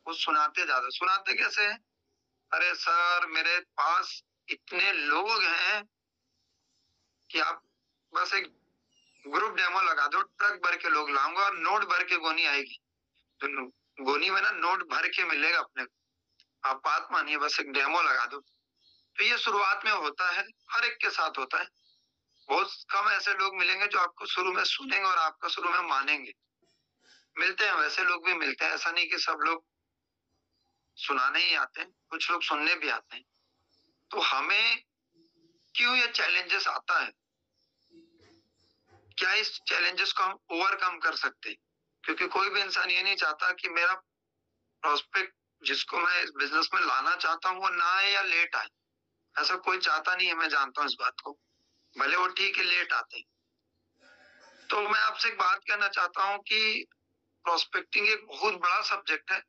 वो सुनाते ज्यादा। सुनाते कैसे हैं? अरे सर मेरे पास इतने लोग हैं कि आप बस एक ग्रुप डेमो लगा दो, ट्रक भर के लोग लाऊंगा और नोट भर के गोनी आएगी। तो गोनी में ना नोट भर के मिलेगा अपने को। आप बात मानिए, बस एक डेमो लगा दो। तो ये शुरुआत में होता है, हर एक के साथ होता है। बहुत कम ऐसे लोग मिलेंगे जो आपको शुरू में सुनेंगे और आपका शुरू में मानेंगे। मिलते हैं, वैसे लोग भी मिलते हैं, ऐसा नहीं कि सब लोग सुनाने ही आते हैं, कुछ लोग सुनने भी आते हैं। तो हमें क्यों ये चैलेंजेस आता है, क्या इस चैलेंजेस को हम ओवरकम कर सकते हैं? क्योंकि कोई भी इंसान ये नहीं चाहता कि मेरा प्रोस्पेक्ट जिसको मैं इस बिजनेस में लाना चाहता हूँ वो ना आए या लेट आए। ऐसा कोई चाहता नहीं है, मैं जानता हूँ इस बात को, भले वो ठीक है लेट आते हैं। तो मैं आपसे एक बात कहना चाहता हूँ कि प्रोस्पेक्टिंग एक बहुत बड़ा सब्जेक्ट है।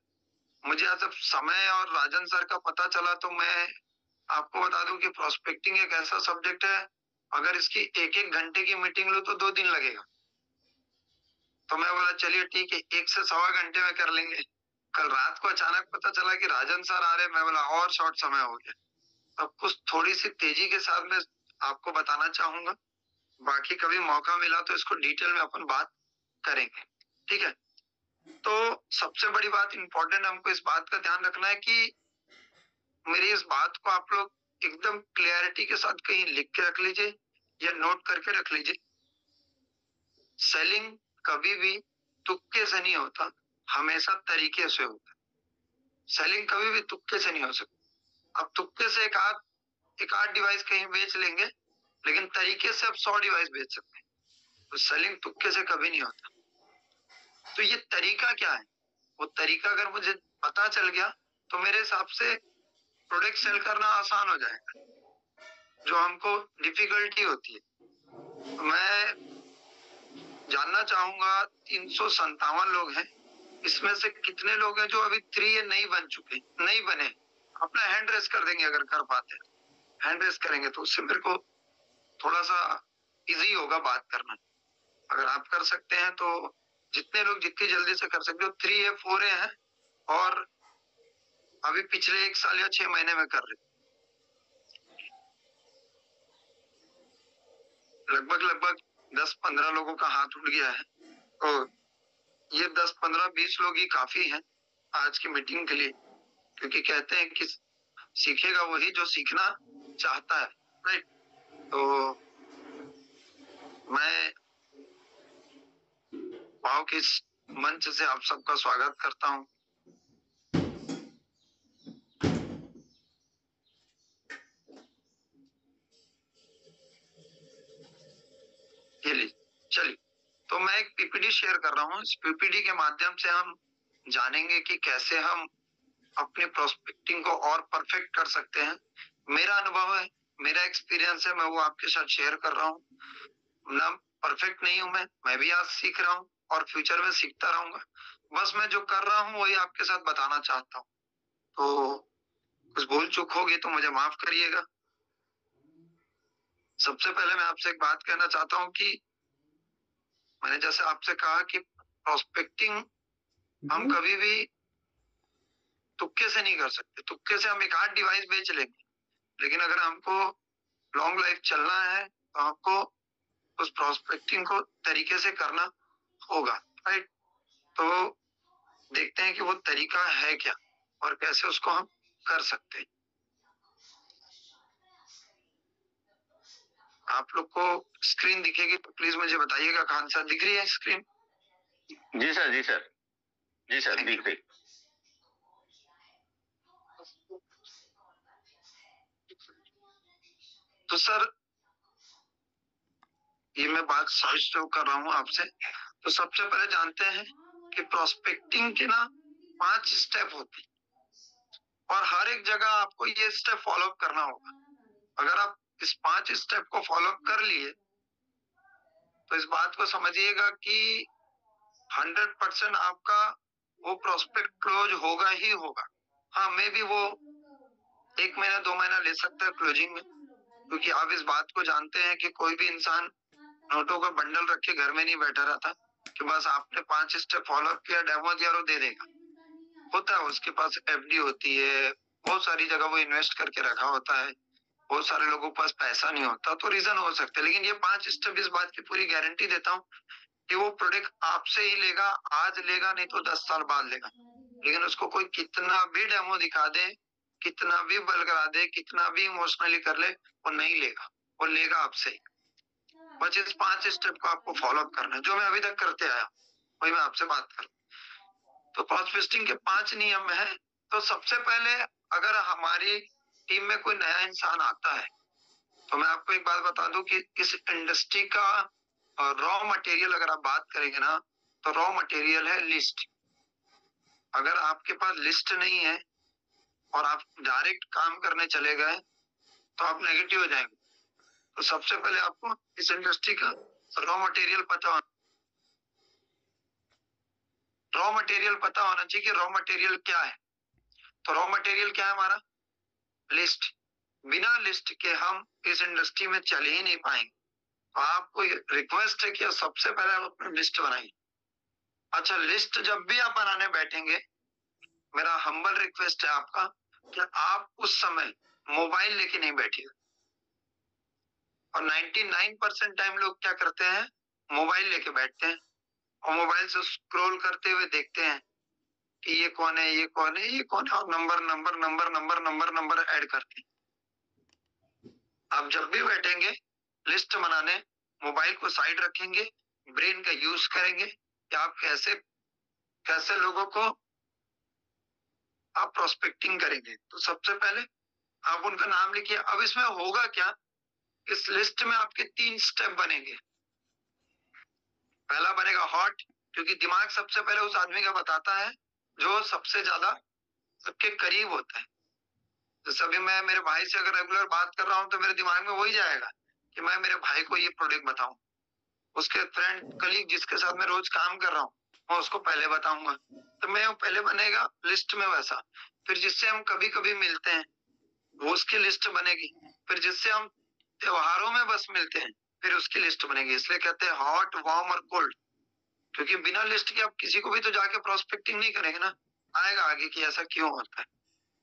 मुझे जब समय और राजन सर का पता चला तो मैं आपको बता दूं कि प्रोस्पेक्टिंग एक ऐसा सब्जेक्ट है, अगर इसकी एक एक घंटे की मीटिंग लो तो 2 दिन लगेगा। तो मैं बोला चलिए ठीक है, 1 से 1.25 घंटे में कर लेंगे। कल रात को अचानक पता चला कि राजन सर आ रहे, मैं बोला और शॉर्ट समय हो गया। अब कुछ थोड़ी सी तेजी के साथ मैं आपको बताना चाहूंगा, बाकी कभी मौका मिला तो इसको डिटेल में अपन बात करेंगे, ठीक है? तो सबसे बड़ी बात इंपॉर्टेंट, हमको इस बात का ध्यान रखना है कि मेरी इस बात को आप लोग एकदम क्लियरिटी के साथ कहीं लिख के रख लीजिए या नोट करके रख लीजिए। सेलिंग कभी भी तुक्के से नहीं होता, हमेशा तरीके से होता है। सेलिंग कभी भी तुक्के से नहीं हो सकती। अब तुक्के से एक आध डिवाइस कहीं बेच लेंगे, लेकिन तरीके से आप 100 डिवाइस बेच सकते हैं। तो सेलिंग तुक्के से कभी नहीं होता। तो ये तरीका क्या है? वो तरीका अगर मुझे पता चल गया तो मेरे हिसाब से प्रोडक्ट सेल करना आसान हो जाएगा। जो हमको डिफिकल्टी होती है, तो मैं जानना चाहूंगा 357 लोग हैं, इसमें से कितने लोग हैं जो अभी 3 या नहीं बन चुके, नहीं बने? अपना हैंड रेस कर देंगे अगर कर पाते हैं। हैंड रेस करेंगे तो उससे मेरे को थोड़ा सा इजी होगा बात करना। अगर आप कर सकते हैं तो जितने लोग जितनी जल्दी से कर सकते हो, 3 या 4 हैं और अभी पिछले 1 साल या 6 महीने में कर रहे, लगभग 10-15 लोगों का हाथ उठ गया है। और ये 10-15-20 लोग ही काफी हैं आज की मीटिंग के लिए, क्योंकि कहते हैं कि सीखेगा वही जो सीखना चाहता है, राइट? तो मैं भाव के इस मंच से आप सबका स्वागत करता हूँ। चलिए, तो मैं एक पीपीटी शेयर कर रहा हूँ। इस पीपीटी के माध्यम से हम जानेंगे कि कैसे हम अपनी प्रोस्पेक्टिंग को और परफेक्ट कर सकते हैं। मेरा अनुभव है, मेरा एक्सपीरियंस है, मैं वो आपके साथ शेयर कर रहा हूँ। ना परफेक्ट नहीं हूं मैं भी आज सीख रहा हूँ और फ्यूचर में सीखता रहूंगा। बस मैं जो कर रहा हूँ वही आपके साथ बताना चाहता हूँ। तो कुछ भूल चूक होगी तो मुझे माफ करिएगा। सबसे पहले मैं आपसे एक बात कहना चाहता हूँ कि मैंने जैसे आपसे कहा कि प्रोस्पेक्टिंग हम कभी भी तुक्के से नहीं कर सकते। तुक्के से हम एक आध डिवाइस बेच लेंगे, लेकिन अगर हमको लॉन्ग लाइफ चलना है तो आपको उस प्रोस्पेक्टिंग को तरीके से करना होगा, राइट? तो देखते हैं कि वो तरीका है क्या और कैसे उसको हम कर सकते हैं। आप लोग को स्क्रीन दिखेगी तो प्लीज मुझे बताइएगा। खान सर दिख रही है स्क्रीन? जी सर, जी सर, जी सर, दिख रही। तो सर ये मैं बात सर्च जो कर रहा हूँ आपसे, तो सबसे पहले जानते हैं कि प्रोस्पेक्टिंग के ना 5 स्टेप होती, और हर एक जगह आपको ये स्टेप फॉलो करना होगा। अगर आप इस 5 स्टेप को फॉलो कर लिए तो इस बात को समझिएगा कि 100% आपका वो प्रोस्पेक्ट क्लोज होगा ही होगा। हाँ, मे भी वो 1 महीना 2 महीना ले सकता है क्लोजिंग में, क्योंकि आप इस बात को जानते हैं कि कोई भी इंसान नोटों का बंडल रख के घर में नहीं बैठा रहता कि बस आपने 5 स्टेप फॉलो किया, डेमो दिया और दे देगा। होता है, उसके पास एफडी होती है, बहुत सारी जगह वो इन्वेस्ट करके रखा होता है, बहुत सारे लोगों के पास पैसा नहीं होता, तो रीजन हो सकता है। लेकिन ये 5 स्टेप इस बात की पूरी गारंटी देता हूँ कि वो प्रोडक्ट आपसे ही लेगा, आज लेगा नहीं तो 10 साल बाद लेगा। लेकिन उसको कोई कितना भी डेमो दिखा दे, कितना भी बल करा दे, कितना भी इमोशनली कर ले, वो नहीं लेगा, वो लेगा आपसे। बस इस 5 स्टेप को आपको फॉलो अप करना है, जो मैं अभी तक करते आया वही मैं आपसे बात करूं। तो प्रॉस्पेक्टिंग के 5 नियम है। तो सबसे पहले, अगर हमारी टीम में कोई नया इंसान आता है, तो मैं आपको एक बात बता दूं कि इस इंडस्ट्री का रॉ मटेरियल अगर आप बात करेंगे ना, तो रॉ मटेरियल है लिस्ट। अगर आपके पास लिस्ट नहीं है और आप डायरेक्ट काम करने चले गए, तो आप नेगेटिव हो जाएंगे। तो सबसे पहले आपको इस इंडस्ट्री का रॉ मटेरियल पता होना, रॉ मटेरियल पता होना चाहिए कि रॉ मटेरियल क्या है। तो रॉ मटेरियल क्या है हमारा? लिस्ट। बिना लिस्ट के हम इस इंडस्ट्री में चल ही नहीं पाएंगे। तो आपको रिक्वेस्ट है कि सबसे पहले आप अपनी लिस्ट बनाइए। अच्छा, लिस्ट जब भी आप बनाने बैठेंगे, मेरा हम्बल रिक्वेस्ट है आपका कि आप उस समय मोबाइल लेके नहीं बैठिए। और 99% टाइम लोग क्या करते हैं, मोबाइल लेके बैठते हैं और मोबाइल से स्क्रॉल करते हुए देखते हैं कि ये कौन है, ये कौन है, ये कौन है, और number number number number number number add करते हैं। आप जब भी बैठेंगे लिस्ट बनाने, मोबाइल को साइड रखेंगे, ब्रेन का यूज करेंगे कि आप कैसे कैसे लोगों को आप प्रोस्पेक्टिंग करेंगे। तो सबसे पहले आप उनका नाम लिखिए। अब इसमें होगा क्या, इस लिस्ट में आपके 3 स्टेप बनेंगे। पहला बनेगा हॉट, क्योंकि दिमाग सबसे पहले उस आदमी का बताता है जो सबसे ज्यादा सबके करीब होता है। जैसे अभी मैं मेरे भाई से अगर रेगुलर बात कर रहा हूँ, तो मेरे दिमाग में वही जाएगा कि मैं मेरे भाई को ये प्रोडक्ट बताऊं। उसके फ्रेंड कलीग जिसके साथ मैं रोज काम कर रहा हूँ, मैं उसको पहले बताऊंगा। तो मैं वो पहले बनेगा लिस्ट में वैसा। फिर जिससे हम कभी कभी मिलते हैं, वो उसकी लिस्ट बनेगी। फिर जिससे हम त्योहारों में बस मिलते हैं, फिर उसकी लिस्ट बनेगी। इसलिए कहते हैं हॉट, वार्म और कोल्ड, क्योंकि बिना लिस्ट के आप किसी को भी तो जाके प्रोस्पेक्टिंग नहीं करेंगे ना, आएगा आगे कि ऐसा क्यों होता है।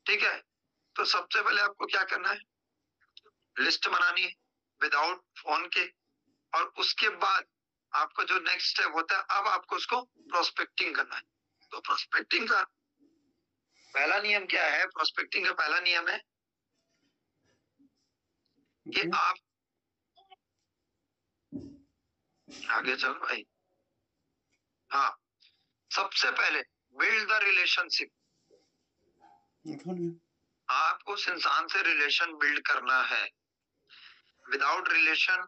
ठीक है, तो सबसे पहले आपको क्या करना है, लिस्ट बनानी है विदाउट फोन के। और उसके बाद आपका जो नेक्स्ट स्टेप होता है, अब आपको उसको प्रोस्पेक्टिंग करना है। तो प्रोस्पेक्टिंग का पहला नियम क्या है? प्रोस्पेक्टिंग का पहला नियम है कि आप आगे चलो भाई। हाँ, सबसे पहले बिल्ड द रिलेशनशिप। आपको उस इंसान से रिलेशन बिल्ड करना है। विदाउट रिलेशन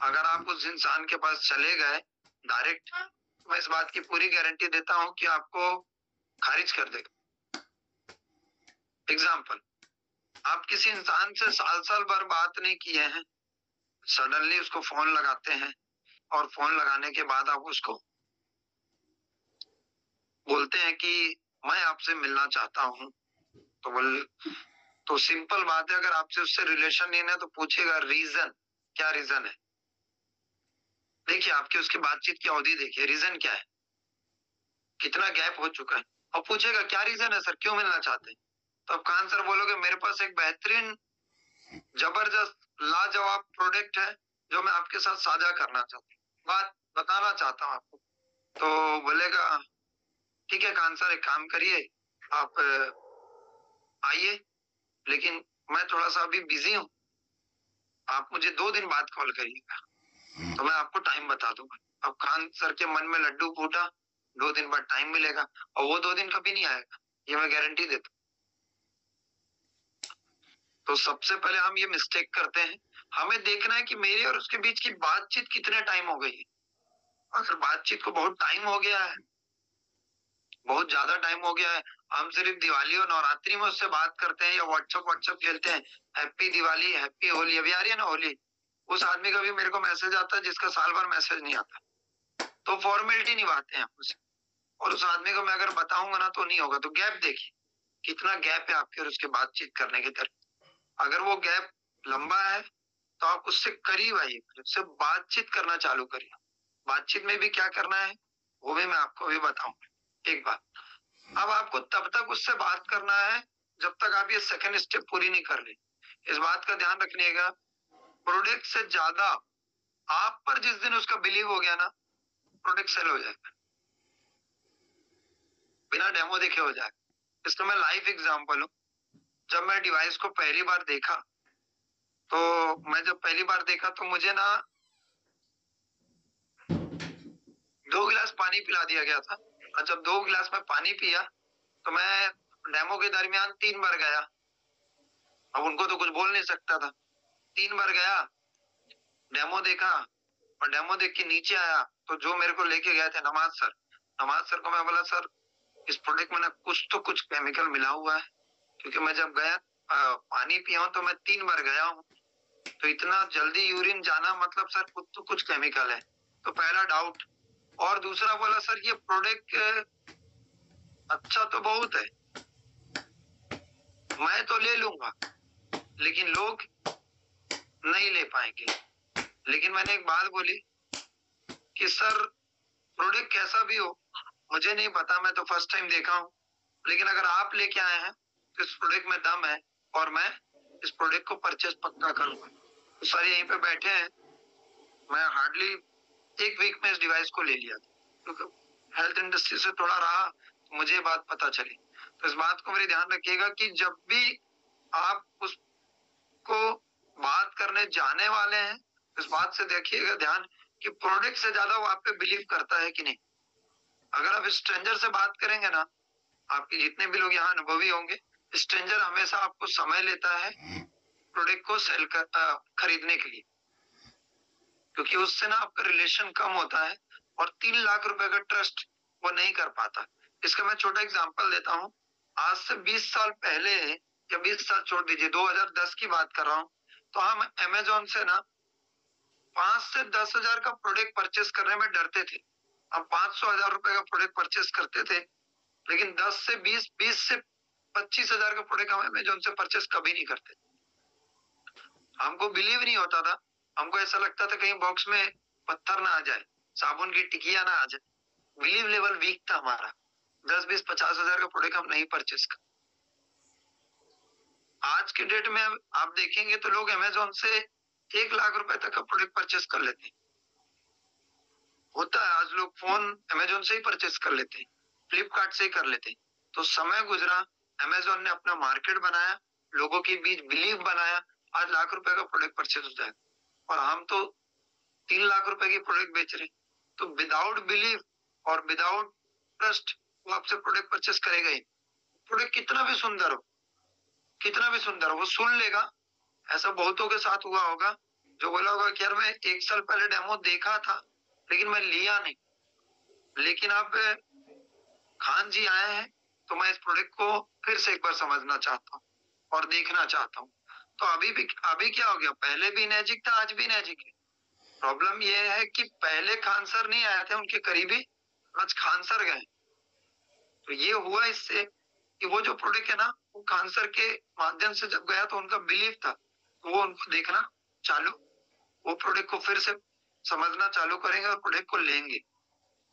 अगर आप उस इंसान के पास चले गए डायरेक्ट, मैं इस बात की पूरी गारंटी देता हूं कि आपको खारिज कर देगा। एग्जाम्पल, आप किसी इंसान से साल साल भर बात नहीं किए हैं, सडनली उसको फोन लगाते हैं और फोन लगाने के बाद आप उसको बोलते हैं कि मैं आपसे मिलना चाहता हूं। तो बोल, तो सिंपल बात है, अगर आपसे उससे रिलेशन नहीं है तो पूछेगा रीजन, क्या रीजन है। देखिए, आपकी उसकी बातचीत की अवधि देखिए, रीजन क्या है, कितना गैप हो चुका है। और पूछेगा क्या रीजन है सर, क्यों मिलना चाहते हैं। तो आप कान सर बोलोगे मेरे पास एक बेहतरीन, जबरदस्त, लाजवाब प्रोडक्ट है जो मैं आपके साथ साझा करना चाहता हूँ, बात बताना चाहता हूँ आपको। तो बोलेगा ठीक है कान सर, एक काम करिए, आप आइए, लेकिन मैं थोड़ा सा अभी बिजी हूँ, आप मुझे 2 दिन बाद कॉल करिएगा, तो मैं आपको टाइम बता दूंगा। अब खान सर के मन में लड्डू फूटा, 2 दिन बाद टाइम मिलेगा, और वो 2 दिन कभी नहीं आएगा, ये मैं गारंटी देता हूँ। तो सबसे पहले हम ये मिस्टेक करते हैं, हमें देखना है कि मेरे और उसके बीच की बातचीत कितने टाइम हो गई है। अगर बातचीत को बहुत टाइम हो गया है, बहुत ज्यादा टाइम हो गया है, हम सिर्फ दिवाली और नवरात्रि में उससे बात करते हैं या व्हाट्सएप खेलते हैं, हैप्पी दिवाली, हैप्पी होली, अभी आ रही है ना होली, उस आदमी का भी मेरे को मैसेज आता है जिसका साल भर मैसेज नहीं आता, तो फॉर्मेलिटी निभाते हैं उसे। और उस आदमी को मैं अगर बताऊंगा ना तो नहीं होगा। तो गैप देखिए, कितना गैप है आपके और उसके बातचीत करने की तरफ। अगर वो गैप लंबा है तो आप उससे करीब आइए, उससे बातचीत करना चालू करिए। बातचीत में भी क्या करना है वो भी मैं आपको भी बताऊंगा। एक बात, अब आपको तब तक उससे बात करना है जब तक आप ये सेकंड स्टेप पूरी नहीं कर ले। इस बात का ध्यान रखिएगा, प्रोडक्ट से ज्यादा आप पर जिस दिन उसका बिलीव हो गया ना, प्रोडक्ट सेल हो जाएगा, बिना डेमो देखे हो जाएगा। इसका मैं लाइव एग्जांपल हूँ। जब मैं डिवाइस को पहली बार देखा, तो मैं जब पहली बार देखा तो मुझे ना 2 गिलास पानी पिला दिया गया था, और जब 2 गिलास में पानी पिया तो मैं डेमो के दरमियान 3 बार गया। अब उनको तो कुछ बोल नहीं सकता था। 3 बार गया, डेमो देखा, और डेमो देख के नीचे आया तो जो मेरे को लेके गए थे नमाज सर को मैं बोला, सर इस प्रोडक्ट में ना कुछ तो कुछ केमिकल मिला हुआ है, क्योंकि मैं जब गया पानी पिया हूं तो मैं 3 बार गया हूँ, तो इतना जल्दी यूरिन जाना मतलब सर कुछ तो कुछ केमिकल है। तो पहला डाउट। और दूसरा बोला, सर ये प्रोडक्ट अच्छा तो बहुत है, मैं तो ले लूंगा, लेकिन लोग नहीं ले पाएंगे। लेकिन मैंने एक बात बोली कि सर प्रोडक्ट कैसा भी हो मुझे नहीं पता, मैं तो फर्स्ट टाइम देखा हूँ, लेकिन अगर आप लेके आए हैं तो इस प्रोडक्ट में दम है, और मैं इस प्रोडक्ट को परचेस पक्का करूंगा। तो सर यहीं पे बैठे हैं, मैं हार्डली 1 वीक में इस डिवाइस को ले लिया था, क्योंकि हेल्थ इंडस्ट्री से थोड़ा रहा तो मुझे ये बात पता चली। तो इस बात को मेरे ध्यान रखिएगा कि जब भी आप उसको बात करने जाने वाले हैं, इस बात से देखिएगा ध्यान कि प्रोडक्ट से ज्यादा वो आप पे बिलीव करता है कि नहीं। अगर आप स्ट्रेंजर से बात करेंगे ना, आपके जितने भी लोग यहाँ अनुभवी होंगे, स्ट्रेंजर हमेशा आपको समय लेता है प्रोडक्ट को खरीदने के लिए, क्योंकि उससे ना आपका रिलेशन कम होता है, और 3 लाख रुपए का ट्रस्ट वो नहीं कर पाता। इसका मैं छोटा एग्जांपल देता हूँ। आज से 20 साल पहले, या 20 साल छोड़ दीजिए, 2010 की बात कर रहा हूँ, तो हम अमेजोन से ना 5 से 10 हजार का प्रोडक्ट परचेस करने में डरते थे। हम 500 हजार रुपए का प्रोडक्ट परचेस करते थे, लेकिन 10 से 20 से 25 हजार का प्रोडक्ट हम अमेजोन से परचेस कभी नहीं करते। हमको बिलीव नहीं होता था, हमको ऐसा लगता था कहीं बॉक्स में पत्थर ना आ जाए, साबुन की टिकिया ना आ जाए। बिलीव लेवल वीक था हमारा। 10, 20, 50 हजार का प्रोडक्ट हम नहीं परचेस कर। आज के डेट में आप देखेंगे तो लोग अमेजोन से 1 लाख रुपए तक का प्रोडक्ट परचेस कर लेते हैं। होता है, आज लोग फोन अमेजोन से ही परचेस कर लेते हैं, फ्लिपकार्ट से ही कर लेते हैं। तो समय गुजरा, अमेजोन ने अपना मार्केट बनाया, लोगों के बीच बिलीव बनाया, आज लाख रुपए का प्रोडक्ट परचेस हो जाएगा, और हम तो 3 लाख रुपए की प्रोडक्ट बेच रहे। तो विदाउट बिलीव और विदाउट ट्रस्ट वो आपसे प्रोडक्ट परचेस करेगा ही। प्रोडक्ट कितना भी सुंदर हो, कितना भी सुंदर हो, वो सुन लेगा। ऐसा बहुतों के साथ हुआ होगा, जो बोला होगा कि यार मैं 1 साल पहले डेमो देखा था, लेकिन मैं लिया नहीं। लेकिन अब खान जी आए हैं, तो मैं इस प्रोडक्ट को फिर से एक बार समझना चाहता हूँ और देखना चाहता हूँ। तो अभी क्या हो गया, पहले भी नैजिक था, आज भी नैजिक है। प्रॉब्लम ये है कि पहले खान सर नहीं आए थे, उनके करीबी आज खान सर गए। तो ये हुआ इससे कि वो जो प्रोडक्ट है ना, वो खान सर के माध्यम से जब गया तो उनका बिलीव था, तो वो उनको देखना चालू, वो प्रोडक्ट को फिर से समझना चालू करेंगे और प्रोडक्ट को लेंगे।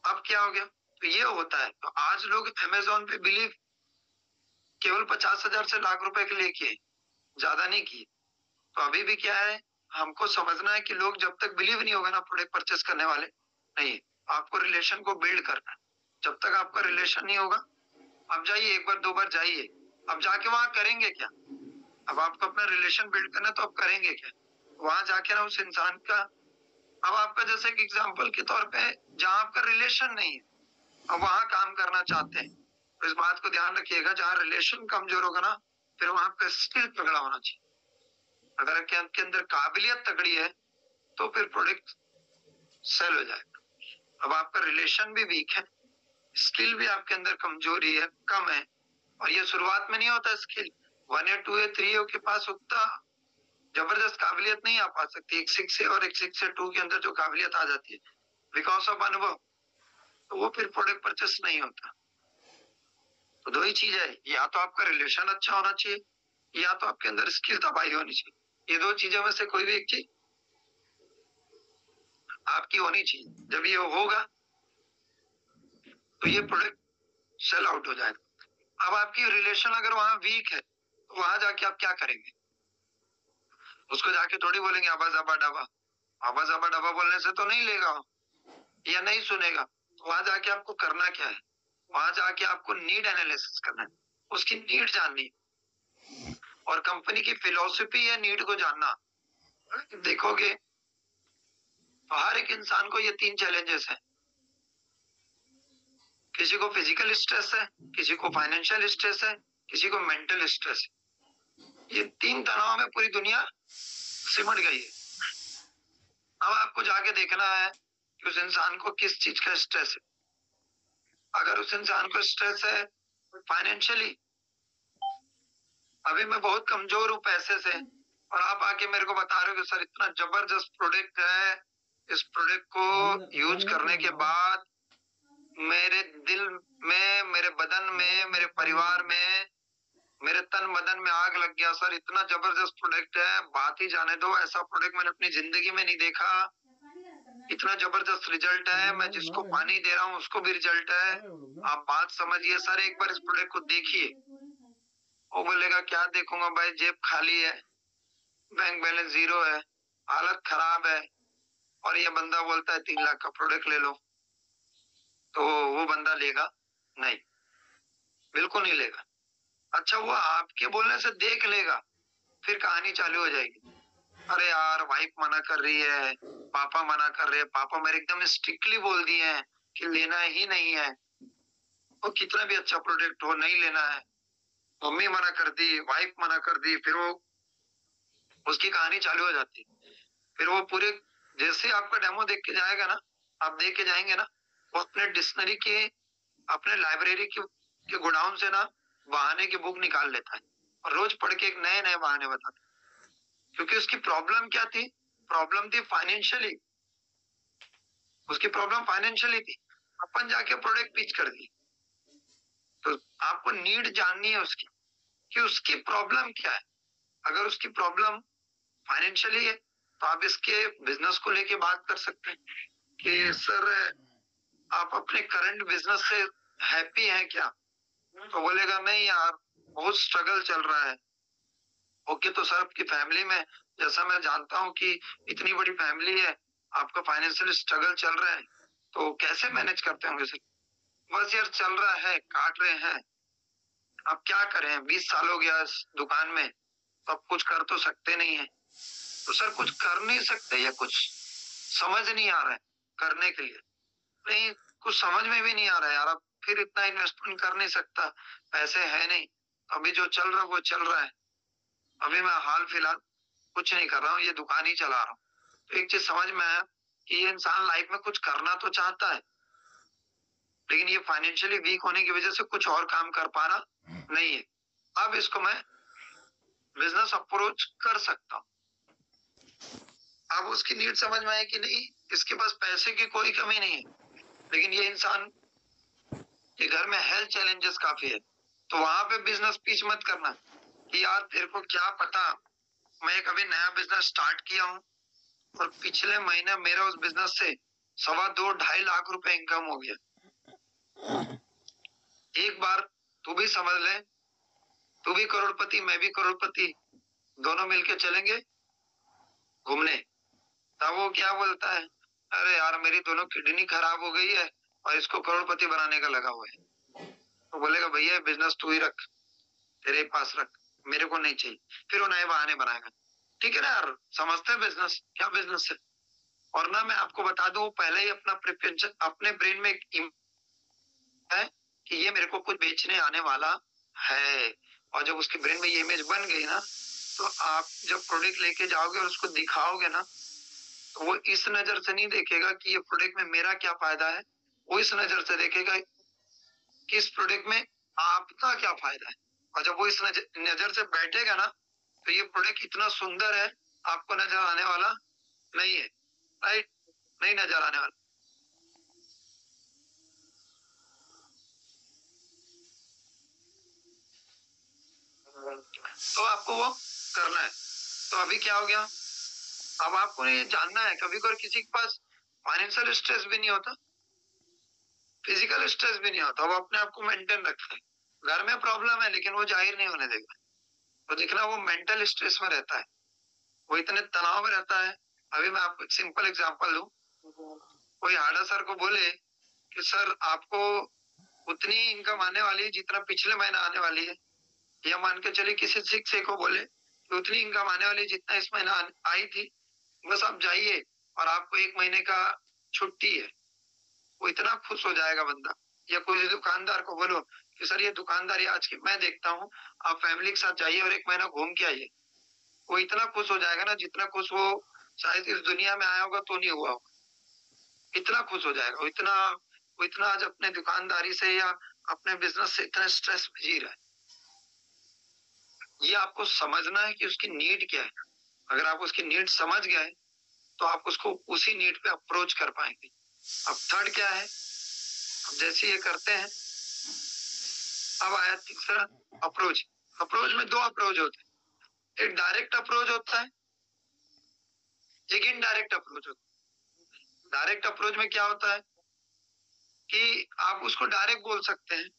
अब क्या हो गया, तो ये होता है। तो आज लोग अमेजोन पे बिलीव केवल 50 हजार से लाख रुपए के लिए किए, ज्यादा नहीं किए। तो अभी भी क्या है, हमको समझना है कि लोग जब तक बिलीव नहीं होगा ना प्रोडक्ट परचेस करने वाले नहीं। आपको रिलेशन को बिल्ड करना है। जब तक आपका रिलेशन नहीं होगा, आप जाइए, 1 बार 2 बार जाइए, अब जाके वहां करेंगे क्या? अब आपको अपना रिलेशन बिल्ड करना है, तो आप करेंगे क्या वहां जाके ना उस इंसान का? अब आपका जैसे कि एग्जाम्पल के तौर पे, जहां आपका रिलेशन नहीं है, अब वहां काम करना चाहते हैं, तो इस बात को ध्यान रखिएगा, जहां रिलेशन कमजोर होगा ना, फिर वहां आपका स्किल तगड़ा होना चाहिए। अगर आपके अंदर काबिलियत तगड़ी है तो फिर प्रोडक्ट सेल हो जाएगा। अब आपका रिलेशन भी वीक है, स्किल भी आपके अंदर कमजोरी है, कम है, और ये शुरुआत में नहीं होता। स्किल 1 या 2 या 3 के पास उतना जबरदस्त काबिलियत नहीं आ पा सकती। एक 6 से और एक 6 से 2 के अंदर जो काबिलियत आ जाती है बिकॉज ऑफ अनुभव, तो वो फिर प्रोडक्ट परचेस नहीं होता। तो 2 ही चीज है, या तो आपका रिलेशन अच्छा होना चाहिए, या तो आपके अंदर स्किल तबाही होनी चाहिए। ये 2 चीजों में से कोई भी एक चीज आपकी होनी चाहिए। जब ये होगा तो ये प्रोडक्ट सेल आउट हो जाएगा। अब आपकी रिलेशन अगर वहां वीक है तो वहां जाके आप क्या करेंगे? उसको जाके थोड़ी बोलेंगे आबा जाबा डाबा। आबा जाबा डाबा बोलने से तो नहीं लेगा वो, या नहीं सुनेगा। तो वहां जाके आपको करना क्या है? वहां जाके आपको नीड एनालिसिस करना है, उसकी नीड जाननी है। और कंपनी की फिलॉसफी है नीड को जानना। देखोगे तो हर एक इंसान को ये 3 चैलेंजेस हैं। किसी को फिजिकल स्ट्रेस है, किसी को फाइनेंशियल स्ट्रेस है, किसी को मेंटल स्ट्रेस है। ये 3 तनाव में पूरी दुनिया सिमट गई है। अब आपको जाके देखना है कि उस इंसान को किस चीज का स्ट्रेस है। अगर उस इंसान को स्ट्रेस है फाइनेंशियली, अभी मैं बहुत कमजोर हूँ पैसे से, और आप आके मेरे को बता रहे हो कि सर इतना जबरदस्त प्रोडक्ट है, इस प्रोडक्ट को यूज करने के बाद मेरे दिल में, मेरे बदन में, मेरे परिवार में, मेरे तन बदन में आग लग गया। सर इतना जबरदस्त प्रोडक्ट है, बात ही जाने दो, ऐसा प्रोडक्ट मैंने अपनी जिंदगी में नहीं देखा। इतना जबरदस्त रिजल्ट है, मैं जिसको पानी दे रहा हूँ उसको भी रिजल्ट है। आप बात समझिए सर, एक बार इस प्रोडक्ट को देखिए। वो बोलेगा क्या देखूंगा भाई, जेब खाली है, बैंक बैलेंस 0 है, हालत खराब है, और ये बंदा बोलता है 3 लाख का प्रोडक्ट ले लो। तो वो बंदा लेगा नहीं, बिल्कुल नहीं लेगा। अच्छा वो आपके बोलने से देख लेगा, फिर कहानी चालू हो जाएगी। अरे यार वाइफ मना कर रही है, पापा मना कर रहे हैं, पापा मेरे एकदम स्ट्रिक्टली बोल दिए हैं कि लेना ही नहीं है। वो कितना भी अच्छा प्रोडक्ट हो, नहीं लेना है। मम्मी मना कर दी, वाइफ मना कर दी, फिर वो उसकी कहानी चालू हो जाती है। फिर वो पूरे, जैसे आपका डेमो देख के जाएगा ना, आप देख के जाएंगे ना, वो अपने डिक्शनरी के, अपने लाइब्रेरी के गोडाउन से ना बहाने की बुक निकाल लेता है, और रोज पढ़ के एक नए नए बहाने बताता है। क्योंकि उसकी प्रॉब्लम क्या थी? प्रॉब्लम थी फाइनेंशियली, उसकी प्रॉब्लम फाइनेंशियली थी। अपन जाके प्रोडक्ट पिच कर दी। तो आपको नीड जाननी है उसकी, कि उसकी प्रॉब्लम क्या है। अगर उसकी प्रॉब्लम फाइनेंशियली है तो आप इसके बिजनेस को लेके बात कर सकते हैं कि सर आप अपने करंट बिजनेस से हैप्पी हैं क्या? तो बोलेगा नहीं यार, बहुत स्ट्रगल चल रहा है। ओके, तो सर आपकी फैमिली में, जैसा मैं जानता हूँ कि इतनी बड़ी फैमिली है, आपका फाइनेंशियल स्ट्रगल चल रहा है, तो कैसे मैनेज करते होंगे सर? बस यार चल रहा है, काट रहे हैं। अब क्या करें, 20 साल हो गया इस दुकान में, तो अब कुछ कर तो सकते नहीं है। तो सर कुछ कर नहीं सकते, या कुछ समझ नहीं आ रहा है करने के लिए? नहीं, कुछ समझ में भी नहीं आ रहा है यार, अब फिर इतना इन्वेस्टमेंट कर नहीं सकता, पैसे है नहीं। अभी जो चल रहा है वो चल रहा है। अभी मैं हाल फिलहाल कुछ नहीं कर रहा हूँ, ये दुकान ही चला रहा हूँ। तो एक चीज समझ में आया कि ये इंसान लाइफ में कुछ करना तो चाहता है, लेकिन ये फाइनेंशियली वीक होने की वजह से कुछ और काम कर पा रहा नहीं है। अब इसको मैं बिजनेस अप्रोच कर सकता हूँ। अब उसकी नीड समझ में आए कि नहीं, इसके पास पैसे की कोई कमी नहीं है, लेकिन ये इंसान के घर में हेल्थ चैलेंजेस काफी है। तो वहां पे बिजनेस पिच मत करना कि यार तेरे को क्या पता, मैं एक अभी नया बिजनेस स्टार्ट किया हूँ, और पिछले महीने मेरा उस बिजनेस से 2.5 लाख रुपए इनकम हो गया। एक बार तू भी समझ ले, तू भी करोड़पति, मैं भी करोड़पति, दोनों मिलके चलेंगे घूमने। तब वो क्या बोलता है, अरे यार मेरी दोनों किडनी खराब हो गई है और इसको करोड़पति बनाने का लगा हुआ है। तो बोलेगा भैया बिजनेस तू ही रख, तेरे पास रख, मेरे को नहीं चाहिए। फिर वो नए बहाने बनाएगा। ठीक है ना यार, समझते हैं बिजनेस क्या बिजनेस है? और ना मैं आपको बता दूं, पहले ही अपना प्रिपरेशन, अपने ब्रेन में एक है कि ये मेरे को कुछ बेचने आने वाला है। और जब उसके ब्रेन में ये इमेज बन गई ना, तो आप जब प्रोडक्ट लेके जाओगे और उसको दिखाओगे ना, तो वो इस नजर से नहीं देखेगा कि ये प्रोडक्ट में मेरा क्या फायदा है, वो इस नजर से देखेगा कि इस प्रोडक्ट में आपका क्या फायदा है। और जब वो इस नजर से बैठेगा ना, तो ये प्रोडक्ट इतना सुंदर है, आपको नजर आने वाला नहीं है। राइट, नहीं नजर आने वाला। तो आपको वो करना है। तो अभी क्या हो गया, अब आपको ये जानना है, कभी कभी किसी के पास फाइनेंशियल स्ट्रेस भी नहीं होता, फिजिकल स्ट्रेस भी नहीं होता, वो अपने आप को मेंटेन रखता है। घर में प्रॉब्लम है लेकिन वो जाहिर नहीं होने देगा। तो देखना वो मेंटल स्ट्रेस में रहता है, वो इतने तनाव में रहता है। अभी मैं आपको एक सिंपल एग्जांपल दूं, कोई हाड़ा सर को बोले कि सर आपको उतनी इनकम आने वाली है जितना पिछले महीना आने वाली है, या मान के चलिए किसी शिक्षक को बोले कि उतनी इनकम आने वाली है जितना इस महीना आई थी, बस आप जाइए और आपको 1 महीने का छुट्टी है, वो इतना खुश हो जाएगा बंदा। या कोई दुकानदार को बोलो कि सर ये दुकानदारी आज की मैं देखता हूँ, आप फैमिली के साथ जाइए और 1 महीना घूम के आइए, वो इतना खुश हो जाएगा ना जितना खुश वो शायद इस दुनिया में आया होगा तो नहीं हुआ होगा। इतना खुश हो जाएगा, वो इतना आज अपने दुकानदारी से या अपने बिजनेस से इतना स्ट्रेस में जी रहा है। ये आपको समझना है कि उसकी नीड क्या है। अगर आप उसकी नीड समझ गए तो आप उसको उसी नीड पे अप्रोच कर पाएंगे। अब थर्ड क्या है, अब जैसे ये करते हैं, अब आया तीसरा अप्रोच। अप्रोच में 2 अप्रोच होते हैं, एक डायरेक्ट अप्रोच होता है, एक इनडायरेक्ट अप्रोच होता है। डायरेक्ट अप्रोच में क्या होता है कि आप उसको डायरेक्ट बोल सकते हैं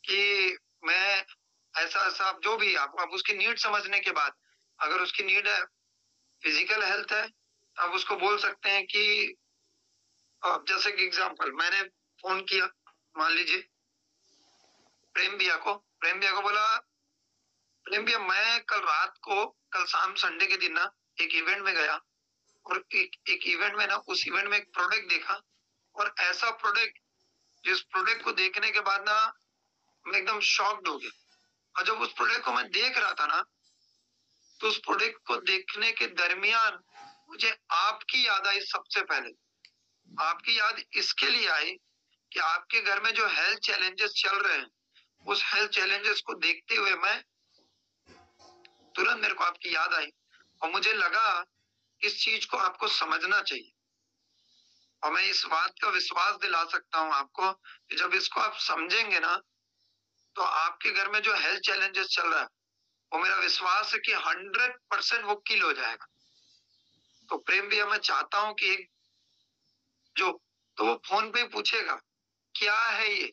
कि मैं ऐसा ऐसा जो भी आप उसकी नीड समझने के बाद, अगर उसकी नीड है फिजिकल हेल्थ है, आप उसको बोल सकते हैं कि जैसे कि एग्जांपल मैंने फोन किया, मान लीजिए प्रेम भैया को बोला, प्रेम भैया मैं कल शाम संडे के दिन ना एक इवेंट में गया और एक इवेंट में ना उस इवेंट में एक प्रोडक्ट देखा, और ऐसा प्रोडक्ट जिस प्रोडक्ट को देखने के बाद ना मैं एकदम शॉक्ड हो गया। और जब उस प्रोडक्ट को मैं देख रहा था ना, तो उस प्रोडक्ट को देखने के दरमियान मुझे आपकी याद आई। सबसे पहले आपकी याद इसके लिए आई कि आपके घर में जो हेल्थ चैलेंजेस चल रहे हैं, उस हेल्थ चैलेंजेस को देखते हुए मैं तुरंत मेरे को आपकी याद आई और मुझे लगा इस चीज को आपको समझना चाहिए। और मैं इस बात का विश्वास दिला सकता हूं आपको कि जब इसको आप समझेंगे ना, तो आपके घर में जो हेल्थ चैलेंजेस चल रहा है, वो मेरा विश्वास है कि 100% वो किल हो जाएगा। तो प्रेम भैया मैं चाहता हूं कि एक जो, तो वो फोन पे ही पूछेगा क्या है ये,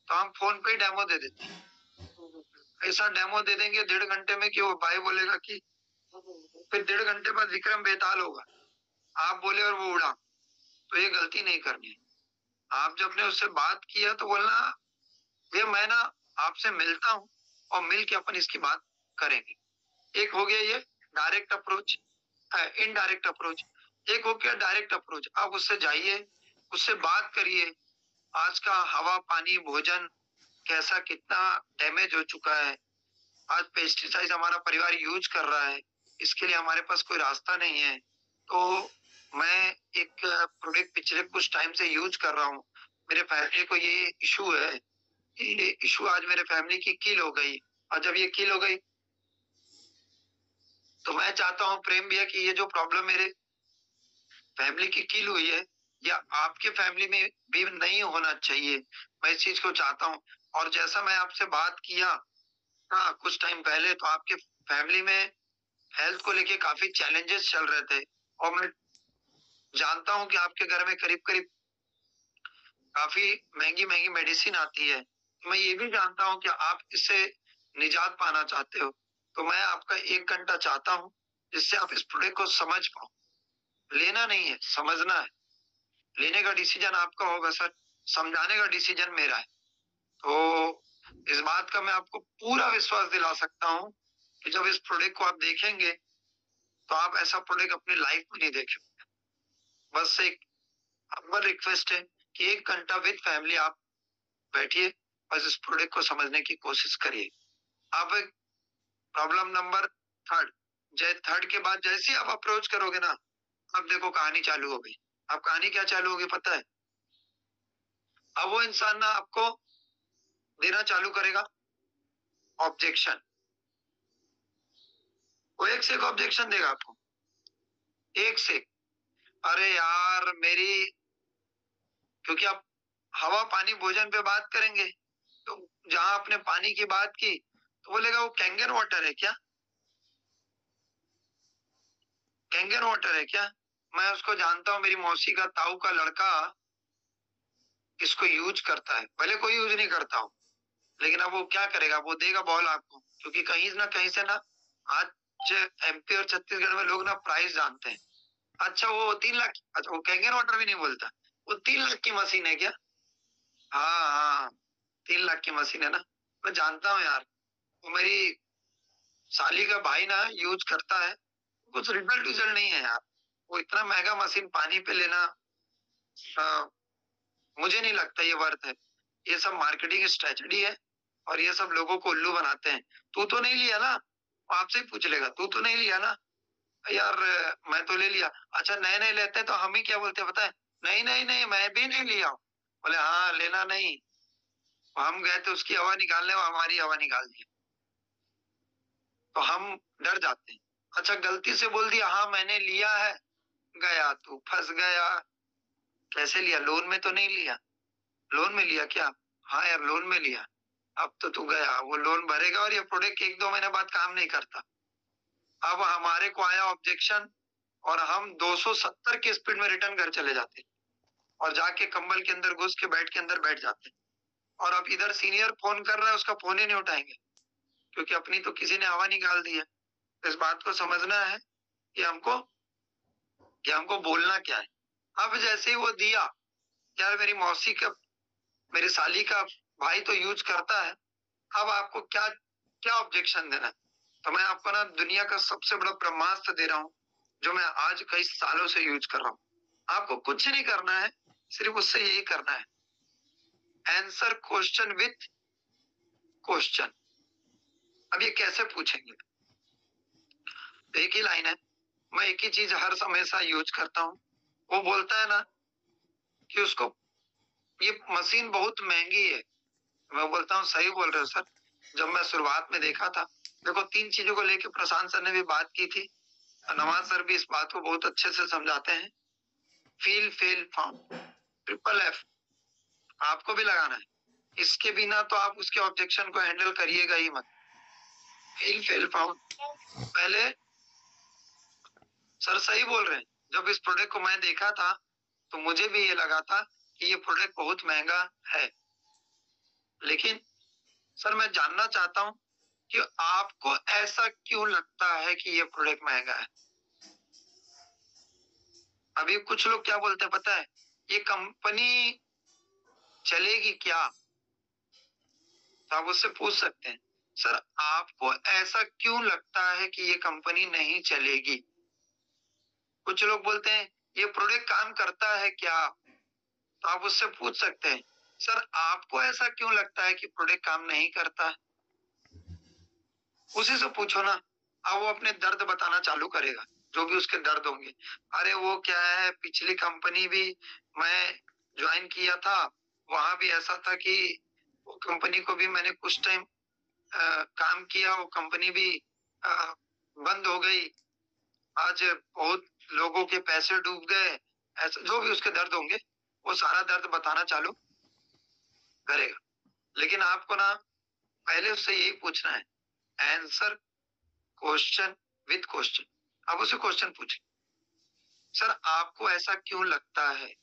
तो हम फोन पे ही डेमो दे देते हैं। ऐसा डेमो दे देंगे 1.5 घंटे में कि वो भाई बोलेगा कि, फिर 1.5 घंटे बाद विक्रम बेताल होगा, आप बोले और वो उड़ा। तो ये गलती नहीं करनी है। आप जब ने उससे बात किया तो बोलना ये मैं ना आपसे मिलता हूँ और मिल के अपन इसकी बात करेंगे। एक हो गया ये डायरेक्ट अप्रोच, इनडायरेक्ट अप्रोच। एक हो गया डायरेक्ट अप्रोच, आप उससे जाइए, उससे बात करिए, आज का हवा पानी भोजन कैसा कितना डैमेज हो चुका है, आज पेस्टिसाइड हमारा परिवार यूज कर रहा है, इसके लिए हमारे पास कोई रास्ता नहीं है। तो मैं एक प्रोडक्ट पिछले कुछ टाइम से यूज कर रहा हूँ, मेरे फैमिली को ये इशू है, ये इशू आज मेरे फैमिली की किल हो गई, और जब ये किल हो गई तो मैं चाहता हूँ प्रेम भैया कि ये जो प्रॉब्लम मेरे फैमिली की किल हुई है, या आपके फैमिली में भी नहीं होना चाहिए, मैं इस चीज को चाहता हूँ। और जैसा मैं आपसे बात किया हाँ कुछ टाइम पहले, तो आपके फैमिली में हेल्थ को लेके काफी चैलेंजेस चल रहे थे, और मैं जानता हूँ कि आपके घर में करीब करीब काफी महंगी महंगी मेडिसिन आती है। तो मैं ये भी जानता हूँ कि आप इससे निजात पाना चाहते हो। तो मैं आपका 1 घंटा चाहता हूँ जिससे आप इस प्रोडक्ट को समझ पाओ। लेना नहीं है, समझना है। लेने का डिसीजन आपका होगा सर, समझाने का डिसीजन मेरा है। तो इस बात का मैं आपको पूरा विश्वास दिला सकता हूँ कि जब इस प्रोडक्ट को आप देखेंगे तो आप ऐसा प्रोडक्ट अपनी लाइफ में नहीं देखेंगे। बस एक हम्बल रिक्वेस्ट है कि 1 घंटा विद फैमिली आप बैठिए, बस इस प्रोडक्ट को समझने की कोशिश करिए। अब प्रॉब्लम नंबर थर्ड, थर्ड के बाद जैसे आप अप्रोच करोगे ना, अब देखो कहानी चालू हो गई। अब कहानी क्या चालू होगी पता है? अब वो इंसान ना आपको देना चालू करेगा ऑब्जेक्शन। वो एक से एक ऑब्जेक्शन देगा आपको, एक से। अरे यार मेरी, क्योंकि आप हवा पानी भोजन पे बात करेंगे, तो जहां आपने पानी की बात की तो बोलेगा वो कैंगन वाटर है क्या, कैंगन वाटर है क्या? मैं उसको जानता हूँ, मेरी मौसी का ताऊ का लड़का इसको यूज करता है, भले कोई यूज नहीं करता हो, लेकिन अब वो क्या करेगा, वो देगा बॉल आपको, क्योंकि कहीं ना कहीं से ना आज एमपी और छत्तीसगढ़ में लोग ना प्राइस जानते हैं। अच्छा वो 3 लाख, अच्छा वो कैंगन वाटर भी नहीं बोलता, वो 3 लाख की मशीन है क्या? हाँ हाँ, 3 लाख की मशीन है ना, मैं जानता हूँ यार। वो मेरी साली का भाई ना यूज करता है, कुछ रिजल्ट विजल्ट नहीं है यार। वो इतना महंगा मशीन पानी पे लेना, आ, मुझे नहीं लगता ये वर्थ है। ये सब मार्केटिंग स्ट्रेटजी है, और ये सब लोगों को उल्लू बनाते हैं। तू तो नहीं लिया ना, वो आपसे ही पूछ लेगा, तू तो नहीं लिया ना? यार मैं तो ले लिया। अच्छा नए नए लेते हैं तो हम ही क्या बोलते हैं पता है, नहीं नहीं नहीं मैं भी नहीं लिया हूँ। बोले हाँ लेना नहीं, हम गए थे उसकी हवा निकालने, वो हमारी हवा निकाल दी, तो हम डर जाते हैं। अच्छा गलती से बोल दिया हाँ मैंने लिया है, गया तू फंस गया। कैसे लिया, लोन में तो नहीं लिया? लोन में लिया क्या? हाँ यार लोन में लिया। अब तो तू गया, वो लोन भरेगा और ये प्रोडक्ट 1-2 महीने बाद काम नहीं करता। अब हमारे को आया ऑब्जेक्शन, और हम 270 की स्पीड में रिटर्न घर चले जाते, और जाके कंबल के अंदर घुस के बेड के अंदर बैठ जाते। और अब इधर सीनियर फोन कर रहा है, उसका फोन ही नहीं उठाएंगे, क्योंकि अपनी तो किसी ने हवा निकाल दी है। तो इस बात को समझना है कि हमको बोलना क्या है। अब जैसे ही वो दिया, यार मेरी मौसी का, मेरी साली का भाई तो यूज करता है, अब आपको क्या क्या ऑब्जेक्शन देना है? तो मैं आपको ना दुनिया का सबसे बड़ा ब्रह्मास्त्र दे रहा हूँ, जो मैं आज कई सालों से यूज कर रहा हूँ। आपको कुछ नहीं करना है, सिर्फ उससे यही करना है, आंसर क्वेश्चन विथ क्वेश्चन। अब ये कैसे पूछेंगे? एक ही लाइन है, मैं एक ही चीज हर हमेशा यूज करता हूँ। वो बोलता है ना कि उसको ये मशीन बहुत महंगी है, मैं बोलता हूँ सही बोल रहे हो सर। जब मैं शुरुआत में देखा था, देखो 3 चीजों को लेके प्रशांत सर ने भी बात की थी, नवाज सर भी इस बात को बहुत अच्छे से समझाते हैं। Feel fail found, triple F आपको भी लगाना है, इसके बिना तो आप उसके ऑब्जेक्शन को हैंडल करिएगा ही मत। फील फेल फाउंड, पहले सर सही बोल रहे हैं। जब इस प्रोडक्ट को मैं देखा था तो मुझे भी ये लगा था कि ये प्रोडक्ट बहुत महंगा है, लेकिन सर मैं जानना चाहता हूँ कि आपको ऐसा क्यों लगता है कि ये प्रोडक्ट महंगा है? अभी कुछ लोग क्या बोलते हैं पता है, ये कंपनी चलेगी क्या? तो आप उससे पूछ सकते हैं, सर आपको ऐसा क्यों लगता है कि ये कंपनी नहीं चलेगी? कुछ लोग बोलते हैं ये प्रोडक्ट काम करता है क्या? तो आप उससे पूछ सकते हैं, सर आपको ऐसा क्यों लगता है कि प्रोडक्ट काम नहीं करता है? उसी से पूछो ना। अब वो अपने दर्द बताना चालू करेगा, जो भी उसके दर्द होंगे। अरे वो क्या है, पिछली कंपनी भी मैं ज्वाइन किया था, वहां भी ऐसा था कि वो कंपनी को भी मैंने कुछ टाइम काम किया, वो कंपनी भी बंद हो गई, आज बहुत लोगों के पैसे डूब गए। ऐसा जो भी उसके दर्द होंगे, वो सारा दर्द बताना चालू करेगा। लेकिन आपको ना पहले उससे यही पूछना है, आंसर क्वेश्चन विद क्वेश्चन। अब उसे क्वेश्चन पूछे, सर आपको ऐसा क्यों लगता है?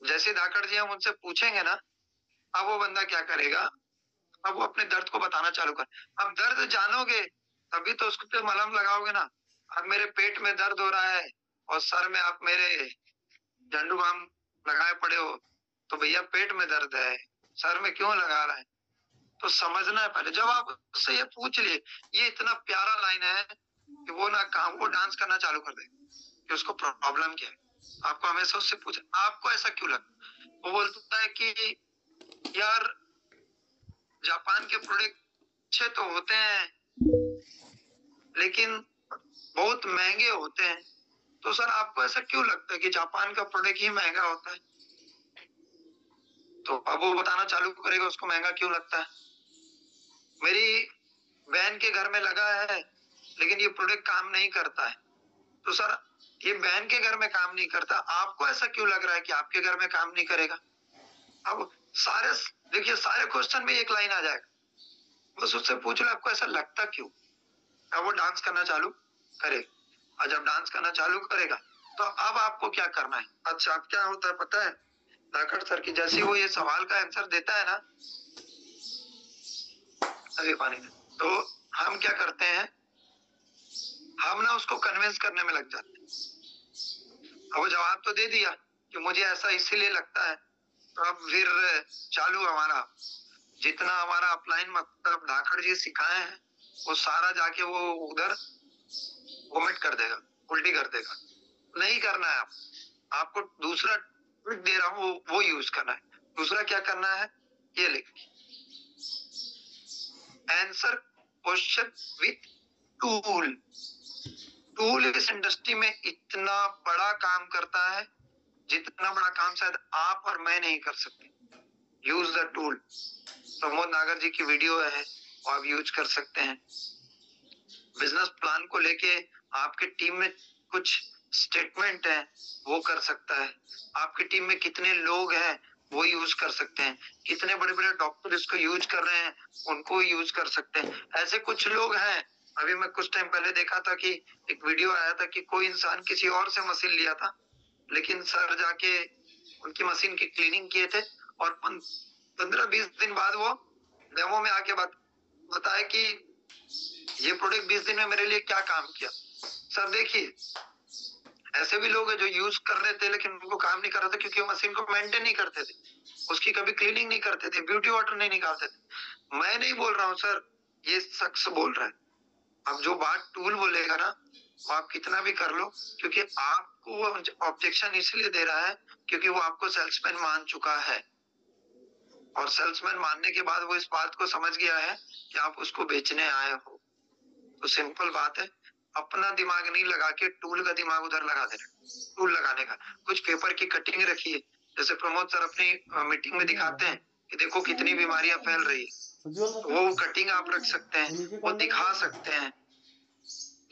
जैसे धाकड़ जी हम उनसे पूछेंगे ना, अब वो बंदा क्या करेगा, अब वो अपने दर्द को बताना चालू कर। अब दर्द जानोगे तभी तो उसको पे मलहम लगाओगे ना। अब मेरे पेट में दर्द हो रहा है और सर में आप मेरे झंडू बाम लगाए पड़े हो, तो भैया पेट में दर्द है, सर में क्यों लगा रहा है? तो समझना है पहले। जब आप उससे ये पूछ लिए, ये इतना प्यारा लाइन है कि वो ना काम, वो डांस करना चालू कर देगा कि उसको प्रॉब्लम क्या है। आपको हमेशा उससे पूछे आपको ऐसा क्यों लगा। वो बोलता है कि यार जापान के प्रोडक्ट अच्छे तो होते हैं, लेकिन बहुत महंगे होते हैं। तो सर आपको ऐसा क्यों लगता है कि जापान का प्रोडक्ट ही महंगा होता है? तो अब वो बताना चालू करेगा उसको महंगा क्यों लगता है। मेरी बहन के घर में लगा है, लेकिन ये प्रोडक्ट काम नहीं करता है। तो सर ये बहन के घर में काम नहीं करता, आपको ऐसा क्यों लग रहा है कि आपके घर में काम नहीं करेगा? अब सारे, देखिए सारे क्वेश्चन में एक लाइन आ जाएगा, बस उससे पूछ लो आपको ऐसा लगता क्यों। अब वो डांस करना चालू करेगा, और जब डांस करना चालू करेगा तो अब आपको क्या करना है। अच्छा अब क्या होता है पता है धाकड़ सर की, जैसे वो ये सवाल का आंसर देता है ना, अभी पानी दे। तो हम क्या करते हैं, हम ना उसको कन्विंस करने में लग जाते हैं। अब वो जवाब तो दे दिया कि मुझे ऐसा इसीलिए लगता है, तो अब फिर चालू हमारा जितना हमारा अपलाइन मतलब धाकड़ जी सिखाए हैं वो सारा जाके वो उधर वोमिट कर देगा, उल्टी कर देगा। नहीं करना है आपको दूसरा ट्रिक दे रहा हूँ, वो यूज करना है। दूसरा क्या करना है, ये लिख, answer question with tool. Tool इस इंडस्ट्री में इतना बड़ा काम करता है जितना बड़ा काम शायद आप और मैं नहीं कर सकते। Use the tool. प्रमोद नागर जी की वीडियो है, वो आप यूज कर सकते हैं। बिजनेस प्लान को लेके आपके टीम में कुछ स्टेटमेंट है, वो कर सकता है। आपकी टीम में कितने लोग हैं वो यूज कर सकते हैं। कितने बड़े बड़े डॉक्टर इसको यूज कर रहे हैं उनको यूज कर सकते हैं। ऐसे कुछ लोग हैं, अभी मैं कुछ टाइम पहले देखा था कि एक वीडियो आया था कि कोई इंसान किसी और से मशीन लिया था, लेकिन सर जाके उनकी मशीन की क्लीनिंग किए थे और 15-20 दिन बाद वो डेमो में आके बताया कि ये प्रोडक्ट 20 दिन में मेरे लिए क्या काम किया। सर देखिए, ऐसे भी लोग हैं जो यूज कर रहे थे लेकिन उनको काम नहीं कर रहा था क्योंकि वो मशीन को मेंटेन नहीं करते थे, उसकी कभी क्लीनिंग नहीं करते थे, ब्यूटी वाटर नहीं निकालते थे। मैं नहीं बोल रहा हूँ सर, ये शख्स बोल रहा है। अब जो बात टूल बोलेगा ना, वो आप कितना भी कर लो, क्योंकि आपको वो ऑब्जेक्शन इसलिए दे रहा है क्योंकि वो आपको सेल्समैन मान चुका है, और सेल्समैन मानने के बाद वो इस बात को समझ गया है कि आप उसको बेचने आए हो। तो सिंपल बात है, अपना दिमाग नहीं लगा के टूल का दिमाग उधर लगा देना। टूल लगाने का कुछ पेपर की कटिंग रखिए, जैसे प्रमोद सर अपनी मीटिंग में दिखाते हैं कि देखो कितनी बीमारियां फैल रही है, तो वो कटिंग आप रख सकते हैं, वो दिखा सकते हैं।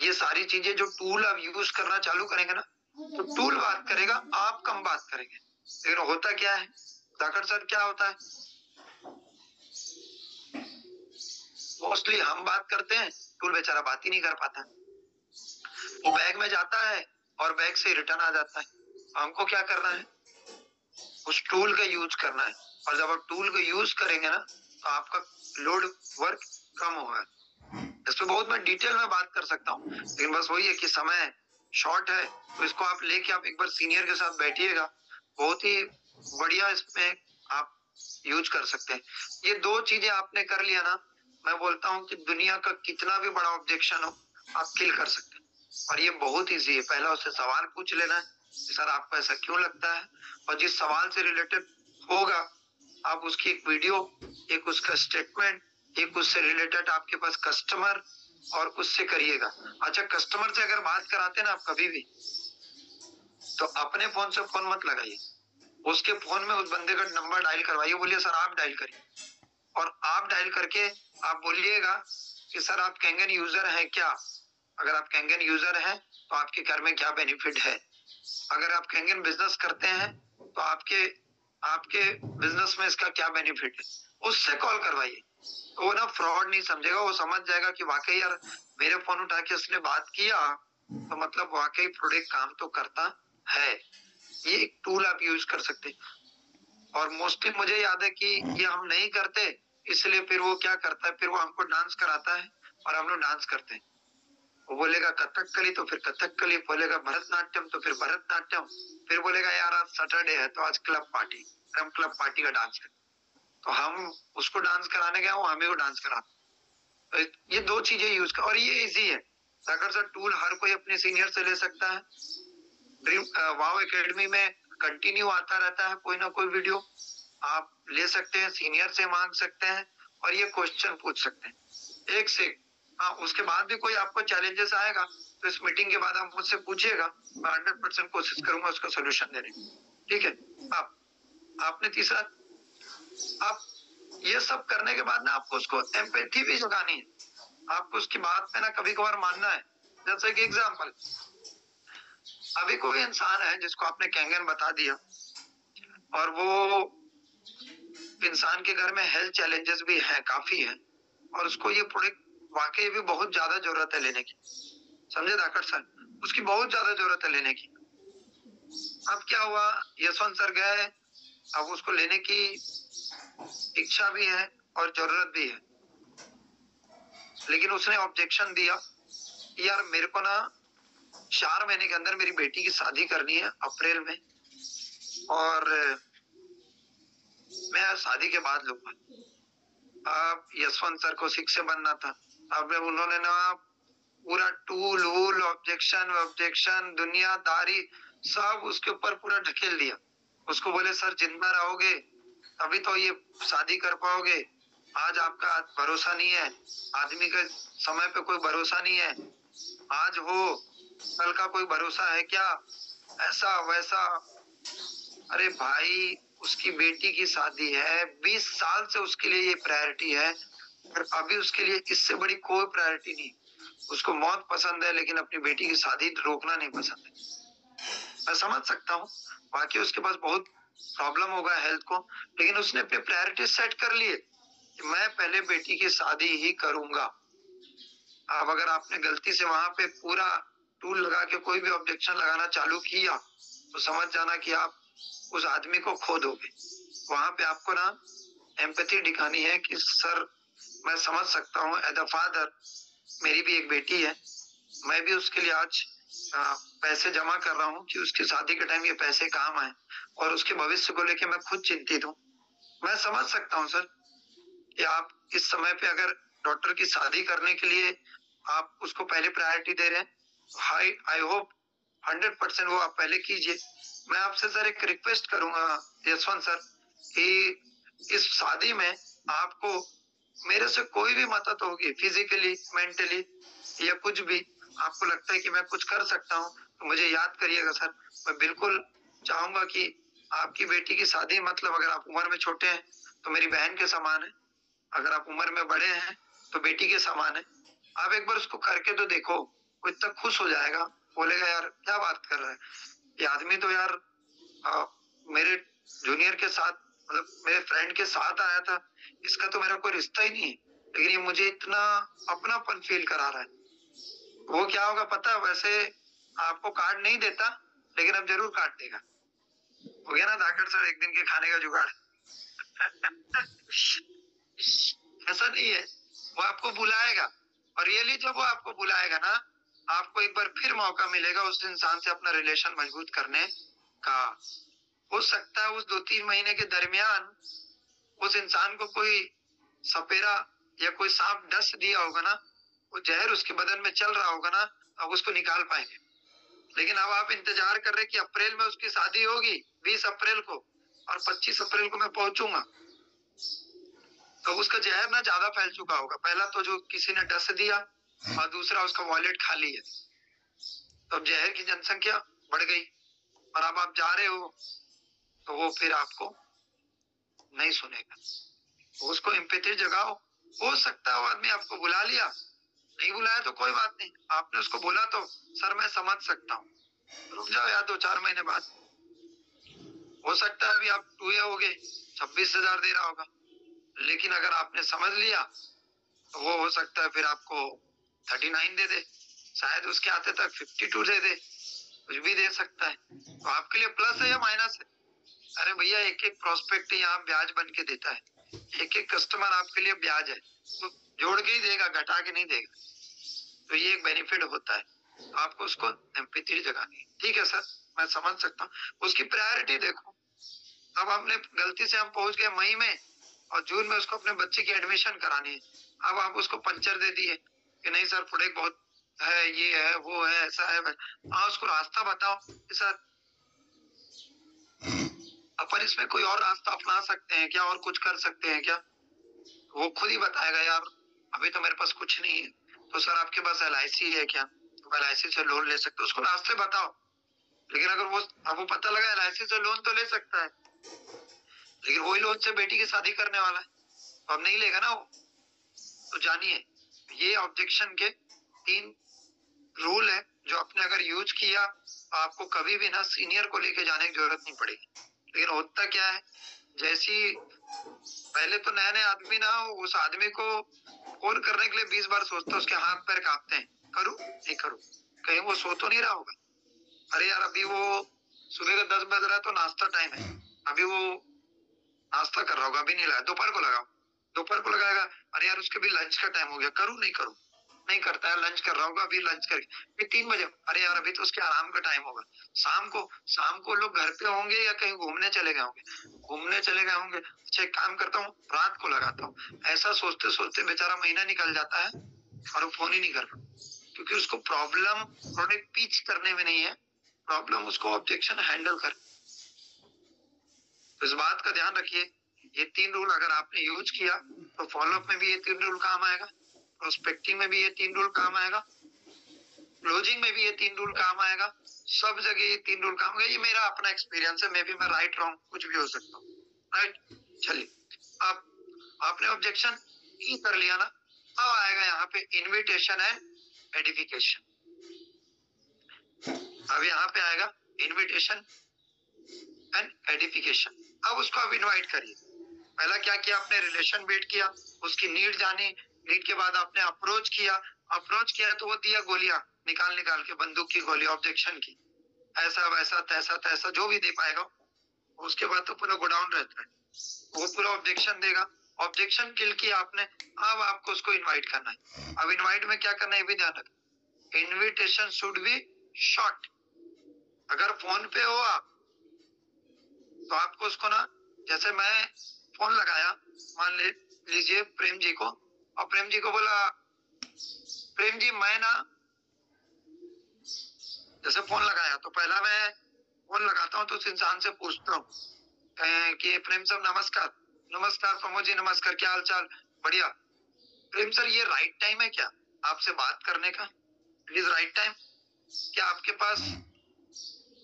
ये सारी चीजें जो टूल आप यूज करना चालू करेंगे ना, तो टूल बात करेगा, आप कम बात करेंगे। लेकिन होता क्या है धाकड़ सर, क्या होता है, मोस्टली हम बात करते हैं, टूल बेचारा बात ही नहीं कर पाता। वो बैग में जाता है और बैग से रिटर्न आ जाता है। हमको क्या करना है, उस टूल का यूज करना है, और जब आप टूल को यूज करेंगे ना तो आपका लोड वर्क कम होगा। इस पे बहुत मैं डिटेल में बात कर सकता हूँ, लेकिन बस वही है कि समय शॉर्ट है, तो इसको आप लेके आप एक बार सीनियर के साथ बैठिएगा, बहुत ही बढ़िया इसमें आप यूज कर सकते हैं। ये दो चीजें आपने कर लिया ना, मैं बोलता हूँ कि दुनिया का कितना भी बड़ा ऑब्जेक्शन हो आप किल कर सकते हैं। और ये बहुत ईजी है, पहला उससे सवाल पूछ लेना है कि सर आपको ऐसा क्यों लगता है, और जिस सवाल से रिलेटेड होगा आप उसकी एक वीडियो, एक उसका स्टेटमेंट, एक उससे रिलेटेड आपके पास कस्टमर, और उससे करिएगा। अच्छा, कस्टमर से अगर बात कराते ना आप कभी भी, तो अपने फोन से फोन मत लगाइए, उसके फोन में उस बंदे का नंबर डायल करवाइए, बोलिए सर आप डायल करिए, और आप डायल करके आप बोलिएगा कि सर आप कैंगन यूजर हैं क्या। अगर आप कैंगन यूजर हैं तो आपके घर में क्या बेनिफिट है। अगर आप कैंगन बिजनेस करते हैं तो आपके आपके बिजनेस में इसका क्या बेनिफिट है, उससे कॉल करवाइए। तो वो ना फ्रॉड नहीं समझेगा, वो समझ जाएगा कि वाकई यार मेरे फोन उठा के उसने बात किया, तो मतलब वाकई प्रोडक्ट काम तो करता है। ये एक टूल आप यूज कर सकते हैं। और मोस्टली मुझे याद है कि ये हम नहीं करते, इसलिए फिर वो क्या करता है, फिर वो हमको डांस कराता है और हम लोग डांस करते हैं। वो बोलेगा कथकली तो फिर कथकली, बोलेगा भरतनाट्यम तो फिर भरतनाट्यम, फिर बोलेगा यार आज सैटरडे है तो आज क्लब पार्टी, हम क्लब पार्टी का डांस करें। तो हम उसको डांस कराने गए, वो हमें वो डांस कराते। तो ये दो चीजें यूज कर, और ये इजी है। अगर सर टूल हर कोई अपने सीनियर से ले सकता है। ड्रीम वाव एकेडमी में कंटिन्यू आता रहता है कोई ना कोई वीडियो, आप ले सकते हैं, सीनियर से मांग सकते हैं, और ये क्वेश्चन पूछ सकते हैं एक से। हाँ, उसके बाद भी कोई आपको चैलेंजेस आएगा तो इस मीटिंग के बाद आप मुझसे पूछिएगा, मैं 100% कोशिश करूंगा उसका सोल्यूशन देने की। ठीक है। आप आपने तीसरा, आप ये सब करने के बाद ना आपको उसको एम्पैथी भी जगानी है, आपको उसकी बात पे ना कभी कभार मानना है। जैसे कि एग्जाम्पल, अभी कोई इंसान है जिसको आपने कैंगन बता दिया, और वो इंसान के घर में हेल्थ चैलेंजेस भी हैं, काफी है, और उसको ये प्रोडक्ट वाकई भी बहुत ज्यादा जरूरत है लेने की। समझे धाकड़ सर, उसकी बहुत ज्यादा जरूरत है लेने की। अब क्या हुआ, यशवंत सर गए, अब उसको लेने की इच्छा भी है और जरूरत भी है। लेकिन उसने ऑब्जेक्शन दिया, यार मेरे को ना 4 महीने के अंदर मेरी बेटी की शादी करनी है अप्रैल में, और मैं शादी के बाद लूंगा। अब यशवंत सर को शिक्षक बनना था। अब उन्होंने ना पूरा टूल वूल ऑब्जेक्शन ऑब्जेक्शन दुनियादारी सब उसके ऊपर पूरा ढकेल दिया। उसको बोले सर जिंदा रहोगे तभी तो ये शादी कर पाओगे, आज आपका भरोसा नहीं है, आदमी का समय पे कोई भरोसा नहीं है, आज हो कल का कोई भरोसा है क्या, ऐसा वैसा। अरे भाई उसकी बेटी की शादी है, 20 साल से उसके लिए ये प्रायोरिटी है, और अभी उसके लिए इससे बड़ी कोई प्रायोरिटी नहीं। उसको मौत पसंद है लेकिन अपनी बेटी की शादी रोकना नहीं पसंद है। मैं समझ सकता हूँ, बाकी उसके पास बहुत प्रॉब्लम होगा हेल्थ को, लेकिन उसने अपने प्रायोरिटी सेट कर लिए कि मैं पहले बेटी की शादी ही करूंगा। अब अगर आपने गलती से वहां पे पूरा टूल लगा के कोई भी ऑब्जेक्शन लगाना चालू किया तो समझ जाना कि आप उस आदमी को खो दोगे। वहां पे आपको ना एम्पैथी दिखानी है कि सर मैं समझ सकता हूँ, एज अ फादर मेरी भी एक बेटी है, मैं भी उसके लिए आज पैसे जमा कर रहा हूँ कि उसकी शादी के टाइम ये पैसे काम आए, और उसके भविष्य को लेके मैं खुद चिंतित हूँ। मैं समझ सकता हूँ सर कि आप इस समय पे अगर डॉक्टर की शादी करने के लिए आप उसको पहले प्रायोरिटी दे रहे हैं, आई होप 100% वो आप पहले कीजिए। मैं आपसे सर एक रिक्वेस्ट करूंगा यशवंत सर कि इस शादी में आपको मेरे से कोई भी मदद होगी, फिजिकली मेंटली या कुछ भी आपको लगता है कि मैं कुछ कर सकता हूँ तो मुझे याद करिएगा सर। मैं बिल्कुल चाहूंगा कि आपकी बेटी की शादी, मतलब अगर आप उम्र में छोटे हैं तो मेरी बहन के समान है, अगर आप उम्र में बड़े हैं तो बेटी के समान है। आप एक बार उसको करके तो देखो, वो इतना खुश हो जाएगा, बोलेगा यार क्या बात कर रहा है ये आदमी, तो यार मेरे जूनियर के साथ, मतलब मेरे फ्रेंड के साथ आया था, इसका तो मेरा कोई रिश्ता ही नहीं है, लेकिन ये मुझे इतना अपनापन फील करा रहा है। वो क्या होगा पता है, वैसे आपको कार्ड नहीं देता लेकिन अब जरूर काट देगा। हो गया ना धाकड़ सर एक दिन के खाने का जुगाड़। ऐसा नहीं है, वो आपको बुलाएगा, और रियली जब वो आपको बुलाएगा ना, आपको एक बार फिर मौका मिलेगा उस इंसान से अपना रिलेशन मजबूत करने का। हो सकता है उस 2-3 महीने के दरमियान उस इंसान को कोई सपेरा या कोई सांप डस दिया होगा ना, वो जहर उसके बदन में चल रहा होगा ना, अब उसको निकाल पाएंगे। लेकिन अब आप इंतजार कर रहे कि अप्रैल में उसकी शादी होगी 20 अप्रैल को, और 25 अप्रैल को मैं पहुंचूंगा, तो उसका जहर ना ज्यादा फैल चुका होगा। पहला तो जो किसी ने डस दिया, और दूसरा उसका वॉलेट खाली है, तो अब जहर की जनसंख्या बढ़ गई, और अब आप जा रहे हो तो वो फिर आपको नहीं सुनेगा। उसको एम्पैथी जगाओ। हो सकता है वो आदमी आपको बुला लिया, नहीं बुलाया तो कोई बात नहीं, आपने उसको बोला तो सर मैं समझ सकता हूँ, रुक जाओ यार 2-4 महीने बाद। हो सकता है अभी आप टूए होगे, 26,000 दे रहा होगा, लेकिन अगर आपने समझ लिया तो वो हो सकता है फिर आपको 39 दे दे, शायद उसके आते तक 52 दे दे, कुछ भी दे सकता है। तो आपके लिए प्लस है या माइनस है? अरे भैया एक एक प्रोस्पेक्ट यहाँ ब्याज बन के देता है, एक एक कस्टमर आपके लिए ब्याज है, तो जोड़ के ही देगा, घटा के नहीं देगा। तो ये एक बेनिफिट होता है, तो आपको उसको एम्पैथी जगानी है। ठीक है सर, मैं समझ सकता हूँ, उसकी प्रायोरिटी देखो। अब हमने गलती से हम पहुंच गए मई में, और जून में उसको अपने बच्चे की एडमिशन करानी है। अब आप उसको पंचर दे दिए कि नहीं सर फुटेक बहुत है, ये है वो है ऐसा है। हाँ उसको रास्ता बताओ कि सर अपन इसमें कोई और रास्ता अपना सकते हैं क्या, और कुछ कर सकते हैं क्या। वो खुद ही बताएगा यार अभी तो मेरे पास कुछ नहीं है, तो सर आपके पास LIC है क्या, तो LIC से लोन ले सकते हो, उसको रास्ते बताओ। लेकिन अगर वो आपको पता लगा LIC से लोन तो ले सकता है, लेकिन वही लोन से बेटी की शादी करने वाला है, तो अब नहीं लेगा ना वो। तो जानिए ये ऑब्जेक्शन के 3 रूल है, जो आपने अगर यूज किया तो आपको कभी भी ना सीनियर को लेके जाने की जरूरत नहीं पड़ेगी। लेकिन होता क्या है, जैसी पहले तो नए नए आदमी ना उस आदमी को फोन करने के लिए 20 बार सोचता है, उसके हाथ पैर कांपते हैं, करूं नहीं करूं, कहीं वो सो तो नहीं रहा होगा। अरे यार अभी वो सुबह का 10 बज रहा है तो नाश्ता टाइम है, अभी वो नाश्ता कर रहा होगा, अभी नहीं लाया, दोपहर को लगाओ, दोपहर को लगाएगा, अरे यार उसके भी लंच का टाइम हो गया, करूँ नहीं करूँ, नहीं करता है, लंच कर रहा होगा, अभी लंच कर, फिर 3 बजे, अरे यार अभी तो उसके आराम का टाइम होगा। शाम को लोग घर पे होंगे या कहीं घूमने चले गए होंगे। अच्छा एक काम करता हूँ, रात को लगाता हूँ। ऐसा सोचते सोचते बेचारा महीना निकल जाता है और वो फोन ही नहीं कर रहा, क्योंकि उसको प्रॉब्लम प्रोडक्ट पिच करने में नहीं है, प्रॉब्लम उसको ऑब्जेक्शन हैंडल कर। तो इस बात का ध्यान रखिए, ये 3 रूल अगर आपने यूज किया तो फॉलोअप में भी ये 3 रूल काम आएगा, प्रोस्पेक्टिंग में भी ये 3 रूल काम आएगा, क्लोजिंग में भी ये 3 रूल काम आएगा, सब जगह ये 3 रूल काम आएगा। ये मेरा अपना एक्सपीरियंस है, मे बी मैं राइट रॉन्ग कुछ भी हो सकता हूँ, राइट। चलिए, अब आपने ऑब्जेक्शन ई कर लिया ना, अब आएगा यहाँ पे इन्विटेशन एंड एडिफिकेशन। अब यहाँ पे आएगा इन्विटेशन एंड एडिफिकेशन। अब उसको आप इनवाइट करिए। पहला क्या किया आपने, रिलेशन बिल्ड किया, उसकी नीड जानी, नीड के बाद आपने अप्रोच किया तो वो दिया गोलियां निकाल के, बंदूक की गोली ऑब्जेक्शन की, ऐसा वैसा तैसा तैसा जो भी दे पाएगा। उसके बाद तो पूरा गोडाउन रहता है, वो पूरा ऑब्जेक्शन देगा, ऑब्जेक्शन किल किया आपने। अब आपको उसको इनवाइट करना है। अब इनवाइट में क्या करना है, ये भी ध्यान रखना, इन्विटेशन शुड बी शॉर्ट। अगर फोन पे हो आप तो आपको उसको ना, जैसे मैं फोन लगाया, मान लीजिए प्रेम जी को, और प्रेम जी को बोला, प्रेम जी मैं ना, जैसे फोन लगाया तो पहला मैं फोन लगाता हूँ तो उस इंसान से पूछता हूँ कि प्रेम सर नमस्कार। नमस्कार प्रमोद जी, नमस्कार, क्या हाल चाल, बढ़िया। प्रेम सर ये राइट टाइम है क्या आपसे बात करने का, इट इज राइट टाइम, क्या आपके पास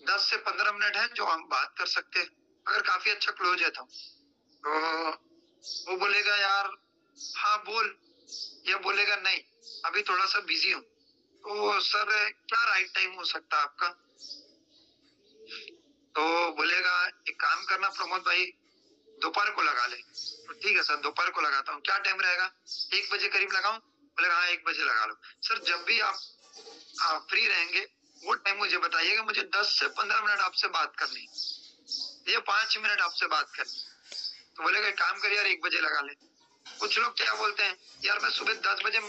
10 से 15 मिनट है जो हम बात कर सकते हैं, अगर काफी अच्छा क्लोज है तो वो बोलेगा यार हाँ बोल, या बोलेगा नहीं अभी थोड़ा सा बिजी हूँ। तो सर क्या राइट टाइम हो सकता है आपका, तो बोलेगा एक काम करना प्रमोद भाई, दोपहर को लगा ले। तो ठीक है सर, दोपहर को लगाता हूँ, क्या टाइम रहेगा, 1 बजे करीब लगाऊं। बोलेगा हाँ 1 बजे लगा लो। सर जब भी आप फ्री रहेंगे वो टाइम मुझे बताइएगा, मुझे 10 से 15 मिनट आपसे बात करनी है, ये 5 मिनट आपसे बात करनी। तो बोलेगा एक काम करिए यार 1 बजे लगा ले। कुछ लोग क्या बोलते हैं, यार मैं सुबह 10 बजे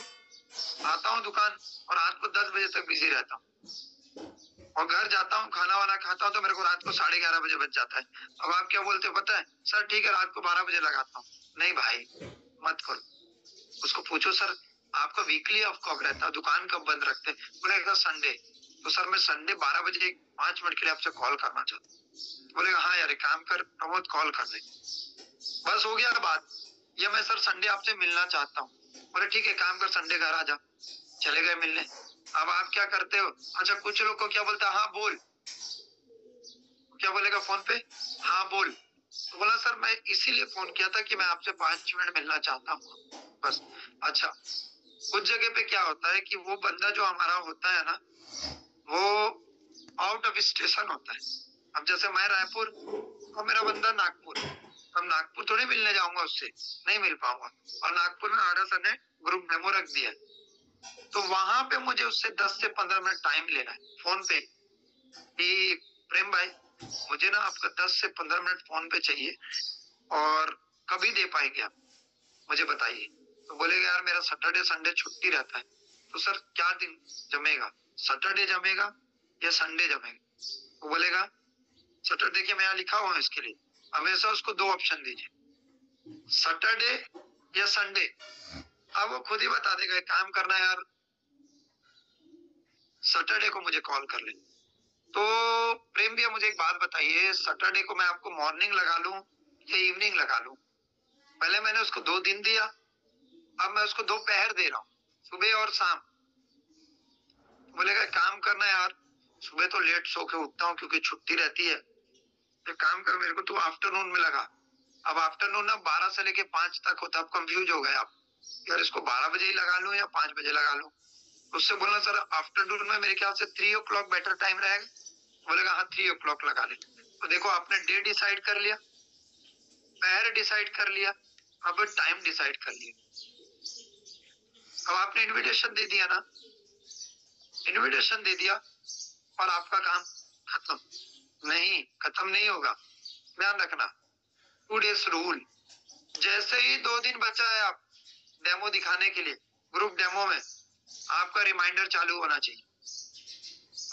आता हूँ दुकान और रात को 10 बजे तक बिजी रहता हूँ, और घर जाता हूँ खाना वाना खाता हूँ तो मेरे को रात को 11:30 बजे बच जाता है। अब आप क्या बोलते हो पता है, सर ठीक है रात को 12 बजे लगाता हूँ। नहीं भाई मत करो, उसको पूछो सर आपका वीकली ऑफ कब रहता है, दुकान कब बंद रखते हैं। बोलेगा संडे। तो सर मैं संडे 12 बजे 5 मिनट के लिए आपसे कॉल करना चाहता हूँ। बोलेगा हाँ यार एक काम कर प्रमोद, कॉल कर ले, बस हो गया बात। या मैं सर संडे आपसे मिलना चाहता हूँ। बोले ठीक है काम कर संडे घर आ जा, चले गए मिलने। अब आप क्या करते हो, अच्छा कुछ लोग को क्या बोलता है, हाँ बोल, क्या बोलेगा फोन पे, हाँ बोल। तो बोला सर मैं इसीलिए फोन किया था कि मैं आपसे 5 मिनट मिलना चाहता हूँ बस। अच्छा कुछ जगह पे क्या होता है कि वो बंदा जो हमारा होता है ना, वो आउट ऑफ स्टेशन होता है। अब जैसे मैं रायपुर और मेरा बंदा नागपुर, अब नागपुर थोड़ी मिलने जाऊंगा उससे, नहीं मिल पाऊंगा। और नागपुर में आडा सर ने ग्रुप मेमो रख दिया, तो वहां पे मुझे उससे 10 से 15 मिनट टाइम लेना है फोन पे कि प्रेम भाई मुझे ना आपका 10 से 15 मिनट फोन पे चाहिए, और कभी दे पाएंगे आप मुझे बताइए। तो बोलेगा यार मेरा सैटरडे संडे छुट्टी रहता है। तो सर क्या दिन जमेगा, सैटरडे जमेगा या संडे जमेगा। वो बोलेगा सैटरडे के मैं यहाँ लिखा हुआ है इसके लिए, हमेशा उसको 2 ऑप्शन दीजिए, सैटरडे या संडे। अब वो खुद ही बता देगा, एक काम करना यार सैटरडे को मुझे कॉल कर ले। तो प्रेम भैया मुझे एक बात बताइए, सैटरडे को मैं आपको मॉर्निंग लगा लूं या इवनिंग लगा लूं। पहले मैंने उसको 2 दिन दिया, अब मैं उसको दोपहर दे रहा हूँ, सुबह और शाम। बोलेगा काम करना यार, सुबह तो लेट सो के उठता हूँ क्योंकि छुट्टी रहती है, एक काम कर मेरे को तू आफ्टरनून में लगा। अब आफ्टरनून ना 12 से लेके 5 तक होता है। अब कंफ्यूज हो गए आप, यार इसको 12 बजे ही लगा लूं या 5 बजे लगा लूं। उससे बोलना सर आफ्टरनून में मेरे ख्याल से 3 o'clock बेटर टाइम रहेगा। बोलेगा हाँ 3 o'clock लगा ले। तो देखो आपने डे डिसाइड कर लिया, पहर डिसाइड कर लिया, अब टाइम डिसाइड कर लिया। अब आपने इनविटेशन दे दिया ना, इनविटेशन दे दिया और आपका काम खत्म। नहीं, खत्म नहीं होगा, ध्यान रखना 2 days रूल। जैसे ही 2 दिन बचा है आप डेमो दिखाने के लिए, ग्रुप डेमो में आपका रिमाइंडर चालू होना चाहिए।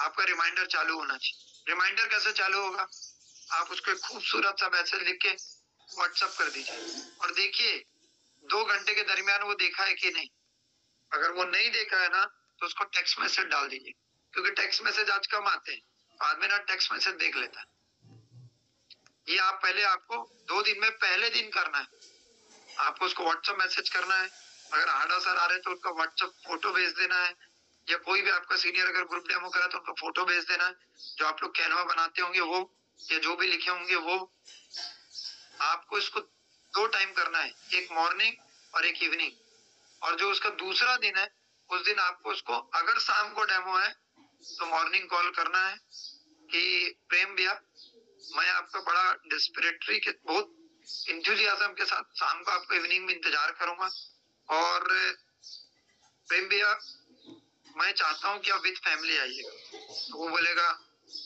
आपका रिमाइंडर चालू होना चाहिए। रिमाइंडर कैसे चालू होगा? आप उसको एक खूबसूरत सा मैसेज लिख के व्हाट्सएप कर दीजिए और देखिए 2 घंटे के दरमियान वो देखा है कि नहीं। अगर वो नहीं देखा है ना तो उसको टेक्स्ट मैसेज डाल दीजिए, क्योंकि टेक्स्ट मैसेज आज कम आते हैं, आदमी ना टेक्स्ट मैसेज देख लेता है। ये आप पहले आपको 2 दिन में पहले दिन करना है। आपको उसको व्हाट्सएप मैसेज करना है। अगर हाडा सर आ रहे तो उनका व्हाट्सएप फोटो भेज देना है, या कोई भी आपका सीनियर अगर ग्रुप डेमो करा तो उनका फोटो भेज देना है। जो आप लोग कैनवा बनाते होंगे वो, या जो भी लिखे होंगे वो। आपको इसको 2 टाइम करना है, एक मॉर्निंग और एक इवनिंग। और जो उसका दूसरा दिन है उस दिन आपको उसको, अगर शाम को डेमो है तो मॉर्निंग कॉल करना है कि प्रेम भैया मैं आपका बड़ा डिस्पिरेटरी के बहुत इंथुजियाज्म के साथ शाम को आपका इवनिंग में इंतजार करूंगा, और प्रेम भैया मैं चाहता हूँ कि आप विद फैमिली आइएगा। तो वो बोलेगा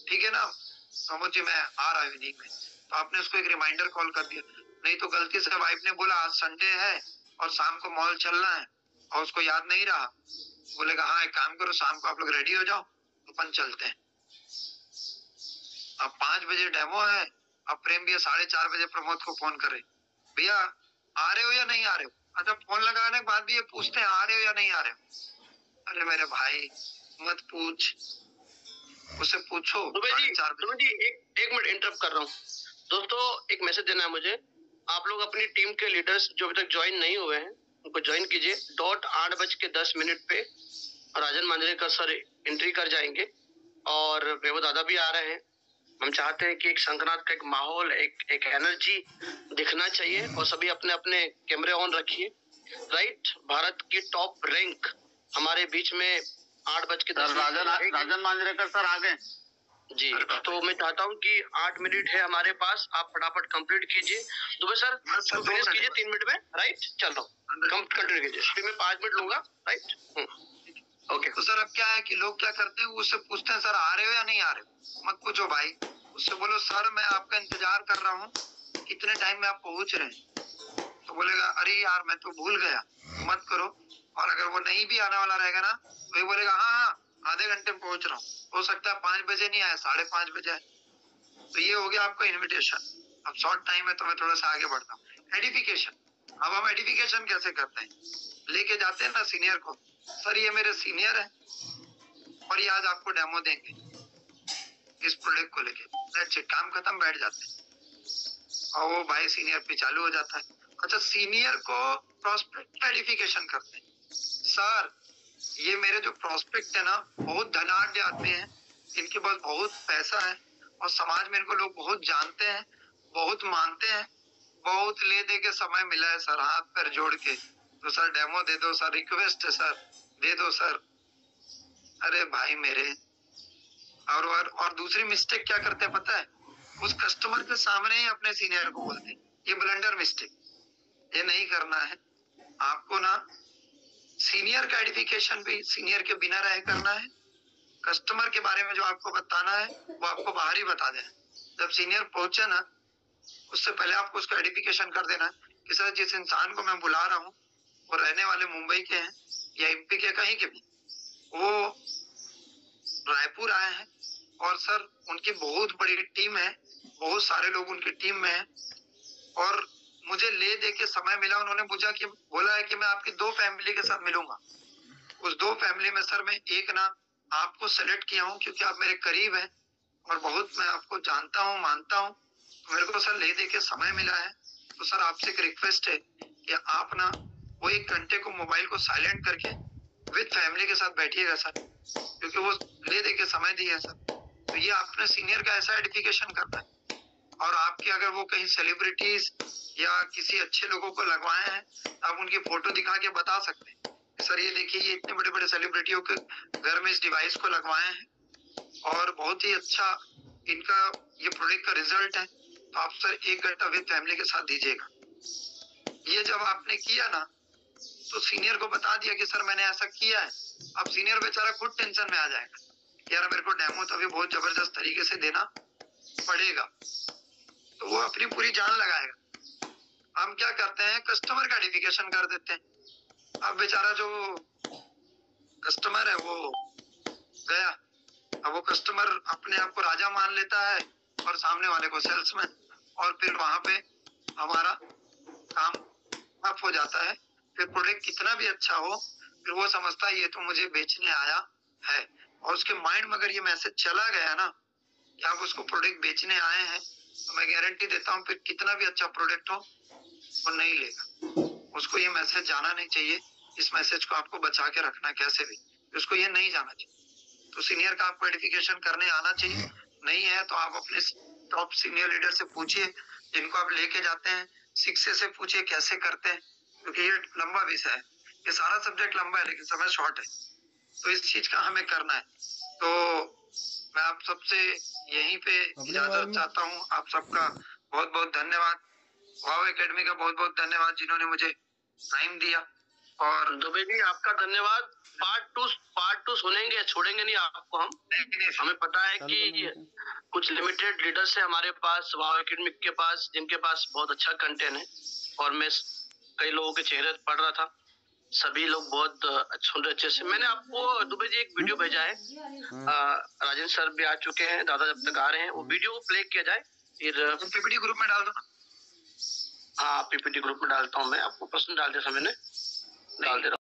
ठीक है ना प्रमोद जी, मैं आ रहा इवनिंग में। तो आपने उसको एक रिमाइंडर कॉल कर दिया। नहीं तो गलती से वाइफ ने बोला आज संडे है और शाम को मॉल चलना है और उसको याद नहीं रहा, बोलेगा हाँ एक काम करो, शाम को आप लोग रेडी हो जाओ, अपन चलते हैं। अब 5 बजे डेमो है, अब प्रेम भैया 4:30 बजे प्रमोद को फोन करे, भैया आ रहे हो या नहीं आ रहे हो? अच्छा, फोन लगाने के बाद भी ये पूछते हैं आ रहे हो या नहीं आ रहे हो। अरे मेरे भाई मत पूछ, उससे पूछो। दुबे जी एक मिनट इंटरप्ट कर रहा हूँ। दोस्तों एक मैसेज देना है मुझे, आप लोग अपनी टीम के लीडर्स जो अभी तक ज्वाइन नहीं हुए हैं उनको ज्वाइन कीजिए। 8:10 पे राजन मांजरेकर सर एंट्री कर जाएंगे और बेबो दादा भी आ रहे हैं। हम चाहते हैं कि एक संक्रांत का एक माहौल, एक एनर्जी दिखना चाहिए और सभी अपने अपने कैमरे ऑन रखिए। राइट, भारत की टॉप रैंक हमारे बीच में 8:10 राजन मांजरेकर सर आ गए जी। तो मैं चाहता हूँ कि 8 मिनट है हमारे पास, आप फटाफट कंप्लीट कीजिए। दुबे सर फिनिश कीजिए 3 मिनट में। राइट, चलो कंटिन्यू कीजिए। फिर मैं 5 मिनट लूंगा। Right, okay. तो सर अब क्या है कि लोग क्या करते हैं, उससे पूछते हैं सर आ रहे हो या नहीं आ रहे हो। मत पूछो भाई, उससे बोलो सर मैं आपका इंतजार कर रहा हूँ, कितने टाइम में आप पहुंच रहे हैं। तो बोलेगा अरे यार मैं तो भूल गया। मत करो। और अगर वो नहीं भी आने वाला रहेगा ना तो ये बोलेगा हाँ हाँ आधे घंटे में पहुंच रहा हूँ, हो सकता है 5 बजे नहीं आए, 5:30 बजे आए। तो ये हो गया आपका इन्विटेशन। अब शॉर्ट टाइम है तो मैं थोड़ा सा आगे बढ़ता हूँ। एडिफिकेशन। अब हम एडिफिकेशन कैसे करते हैं, लेके जाते हैं ना सीनियर को, सर ये मेरे सीनियर है और ये आज आपको डेमो देंगे इस प्रोडक्ट को लेके, काम खत्म, बैठ जाते हैं। और वो भाई सीनियर पे चालू हो जाता है। अच्छा, सीनियर को प्रोस्पेक्ट एडिफिकेशन करते हैं। सर ये मेरे जो प्रोस्पेक्ट है ना बहुत धनाढ्य आदमी हैं, इनके पास बहुत पैसा है और समाज में इनको लोग बहुत जानते हैं, बहुत मानते हैं, बहुत ले दे के समय मिला है सर, हाथ पैर जोड़ के। तो सर डेमो दे दो सर, रिक्वेस्ट है सर, दे दो सर। अरे भाई मेरे, और दूसरी मिस्टेक क्या करते हैं पता है, उस कस्टमर के सामने ही अपने सीनियर को बोलते हैं। ये ब्लंडर मिस्टेक, ये नहीं करना है आपको ना। सीनियर का आइडेंटिफिकेशन भी सीनियर के बिना रहे करना है। कस्टमर के बारे में जो आपको बताना है वो आपको बाहर ही बता देना। जब सीनियर पहुंचे ना उससे पहले आपको उसका आइडेंटिफिकेशन कर देना कि सर जिस इंसान को मैं बुला रहा हूँ वो रहने वाले मुंबई के हैं या एमपी के कहीं के भी, वो रायपुर आए हैं और सर उनकी बहुत बड़ी टीम है, बहुत सारे लोग उनकी टीम में हैं और मुझे ले दे के समय मिला, उन्होंने बोला है कि मैं आपकी 2 फैमिली के साथ मिलूंगा। उस 2 फैमिली में सर मैं एक ना आपको सेलेक्ट किया हूँ क्योंकि आप मेरे करीब हैं और बहुत मैं आपको जानता हूँ, मानता हूँ। तो मेरे को सर ले दे के समय मिला है, तो सर आपसे एक रिक्वेस्ट है कि आप ना वो 1 घंटे को मोबाइल को साइलेंट करके विद फैमिली के साथ बैठिएगा सर, क्योंकि वो ले दे के समय दिया है सर। तो ये आपने सीनियर का ऐसा आइडेंटिफिकेशन करना है। और आपके अगर वो कहीं सेलिब्रिटीज या किसी अच्छे लोगों को लगवाए हैं आप उनकी फोटो दिखा के बता सकते हैं सर ये देखिए ये इतने बड़े बड़े सेलिब्रिटियों के घर में इस डिवाइस को लगवाए हैं और बहुत ही अच्छा इनका ये प्रोडक्ट का रिजल्ट है, तो आप सर 1 घंटा विद फैमिली के साथ दीजिएगा। ये जब आपने किया ना तो सीनियर को बता दिया कि सर मैंने ऐसा किया है। अब सीनियर बेचारा खुद टेंशन में आ जाएगा, यार मेरे को डेमो तो अभी बहुत जबरदस्त तरीके से देना पड़ेगा, तो वो अपनी पूरी जान लगाएगा। हम क्या करते हैं, कस्टमर का आइडेंटिफिकेशन कर देते हैं। अब बेचारा जो कस्टमर है वो गया, अब वो कस्टमर अपने आप को राजा मान लेता है और सामने वाले को सेल्समैन, और फिर वहां पे हमारा काम अप हो जाता है। फिर प्रोडक्ट कितना भी अच्छा हो, फिर वो समझता है ये तो मुझे बेचने आया है, और उसके माइंड में अगर ये मैसेज चला गया ना कि आप उसको प्रोडक्ट बेचने आए हैं, तो मैं गारंटी देता हूँ फिर कितना भी अच्छा प्रोडक्ट हो वो नहीं लेगा। उसको ये मैसेज जाना नहीं चाहिए, इस मैसेज को आपको बचा के रखना कैसे भी, उसको ये नहीं जाना चाहिए। तो सीनियर का आपको आइडेंटिफिकेशन करने आना चाहिए। नहीं है तो आप अपने टॉप सीनियर लीडर से पूछिए, जिनको आप लेके जाते हैं, शिक्षक से पूछिए कैसे करते हैं, क्योंकि ये लंबा विषय है, ये सारा सब्जेक्ट लंबा है लेकिन समय शॉर्ट है, तो इस चीज का हमें करना है। तो मैं आप सबसे यहीं पे इजाजत चाहता हूँ। आप सबका बहुत बहुत धन्यवाद, वाव एकेडमी का बहुत बहुत धन्यवाद जिन्होंने मुझे टाइम दिया। और दुबे जी आपका धन्यवाद। पार्ट टू सुनेंगे, छोड़ेंगे नहीं आपको हम। हमें पता है कि कुछ लिमिटेड लीडर्स है हमारे पास वाव एकेडमी के पास, जिनके पास बहुत अच्छा कंटेंट है, और मैं कई लोगों के चेहरे पढ़ रहा था, सभी लोग बहुत सुन रहे अच्छे से। मैंने आपको दुबे जी एक वीडियो भेजा है, राजेंद्र सर भी आ चुके हैं, दादा जब तक आ रहे हैं, वो वीडियो को प्ले किया जाए, फिर पीपीटी ग्रुप में डाल दो ना। हाँ, पीपीटी ग्रुप में डालता हूँ मैं, आपको प्रश्न डालते समय डाल दे रहा हूँ।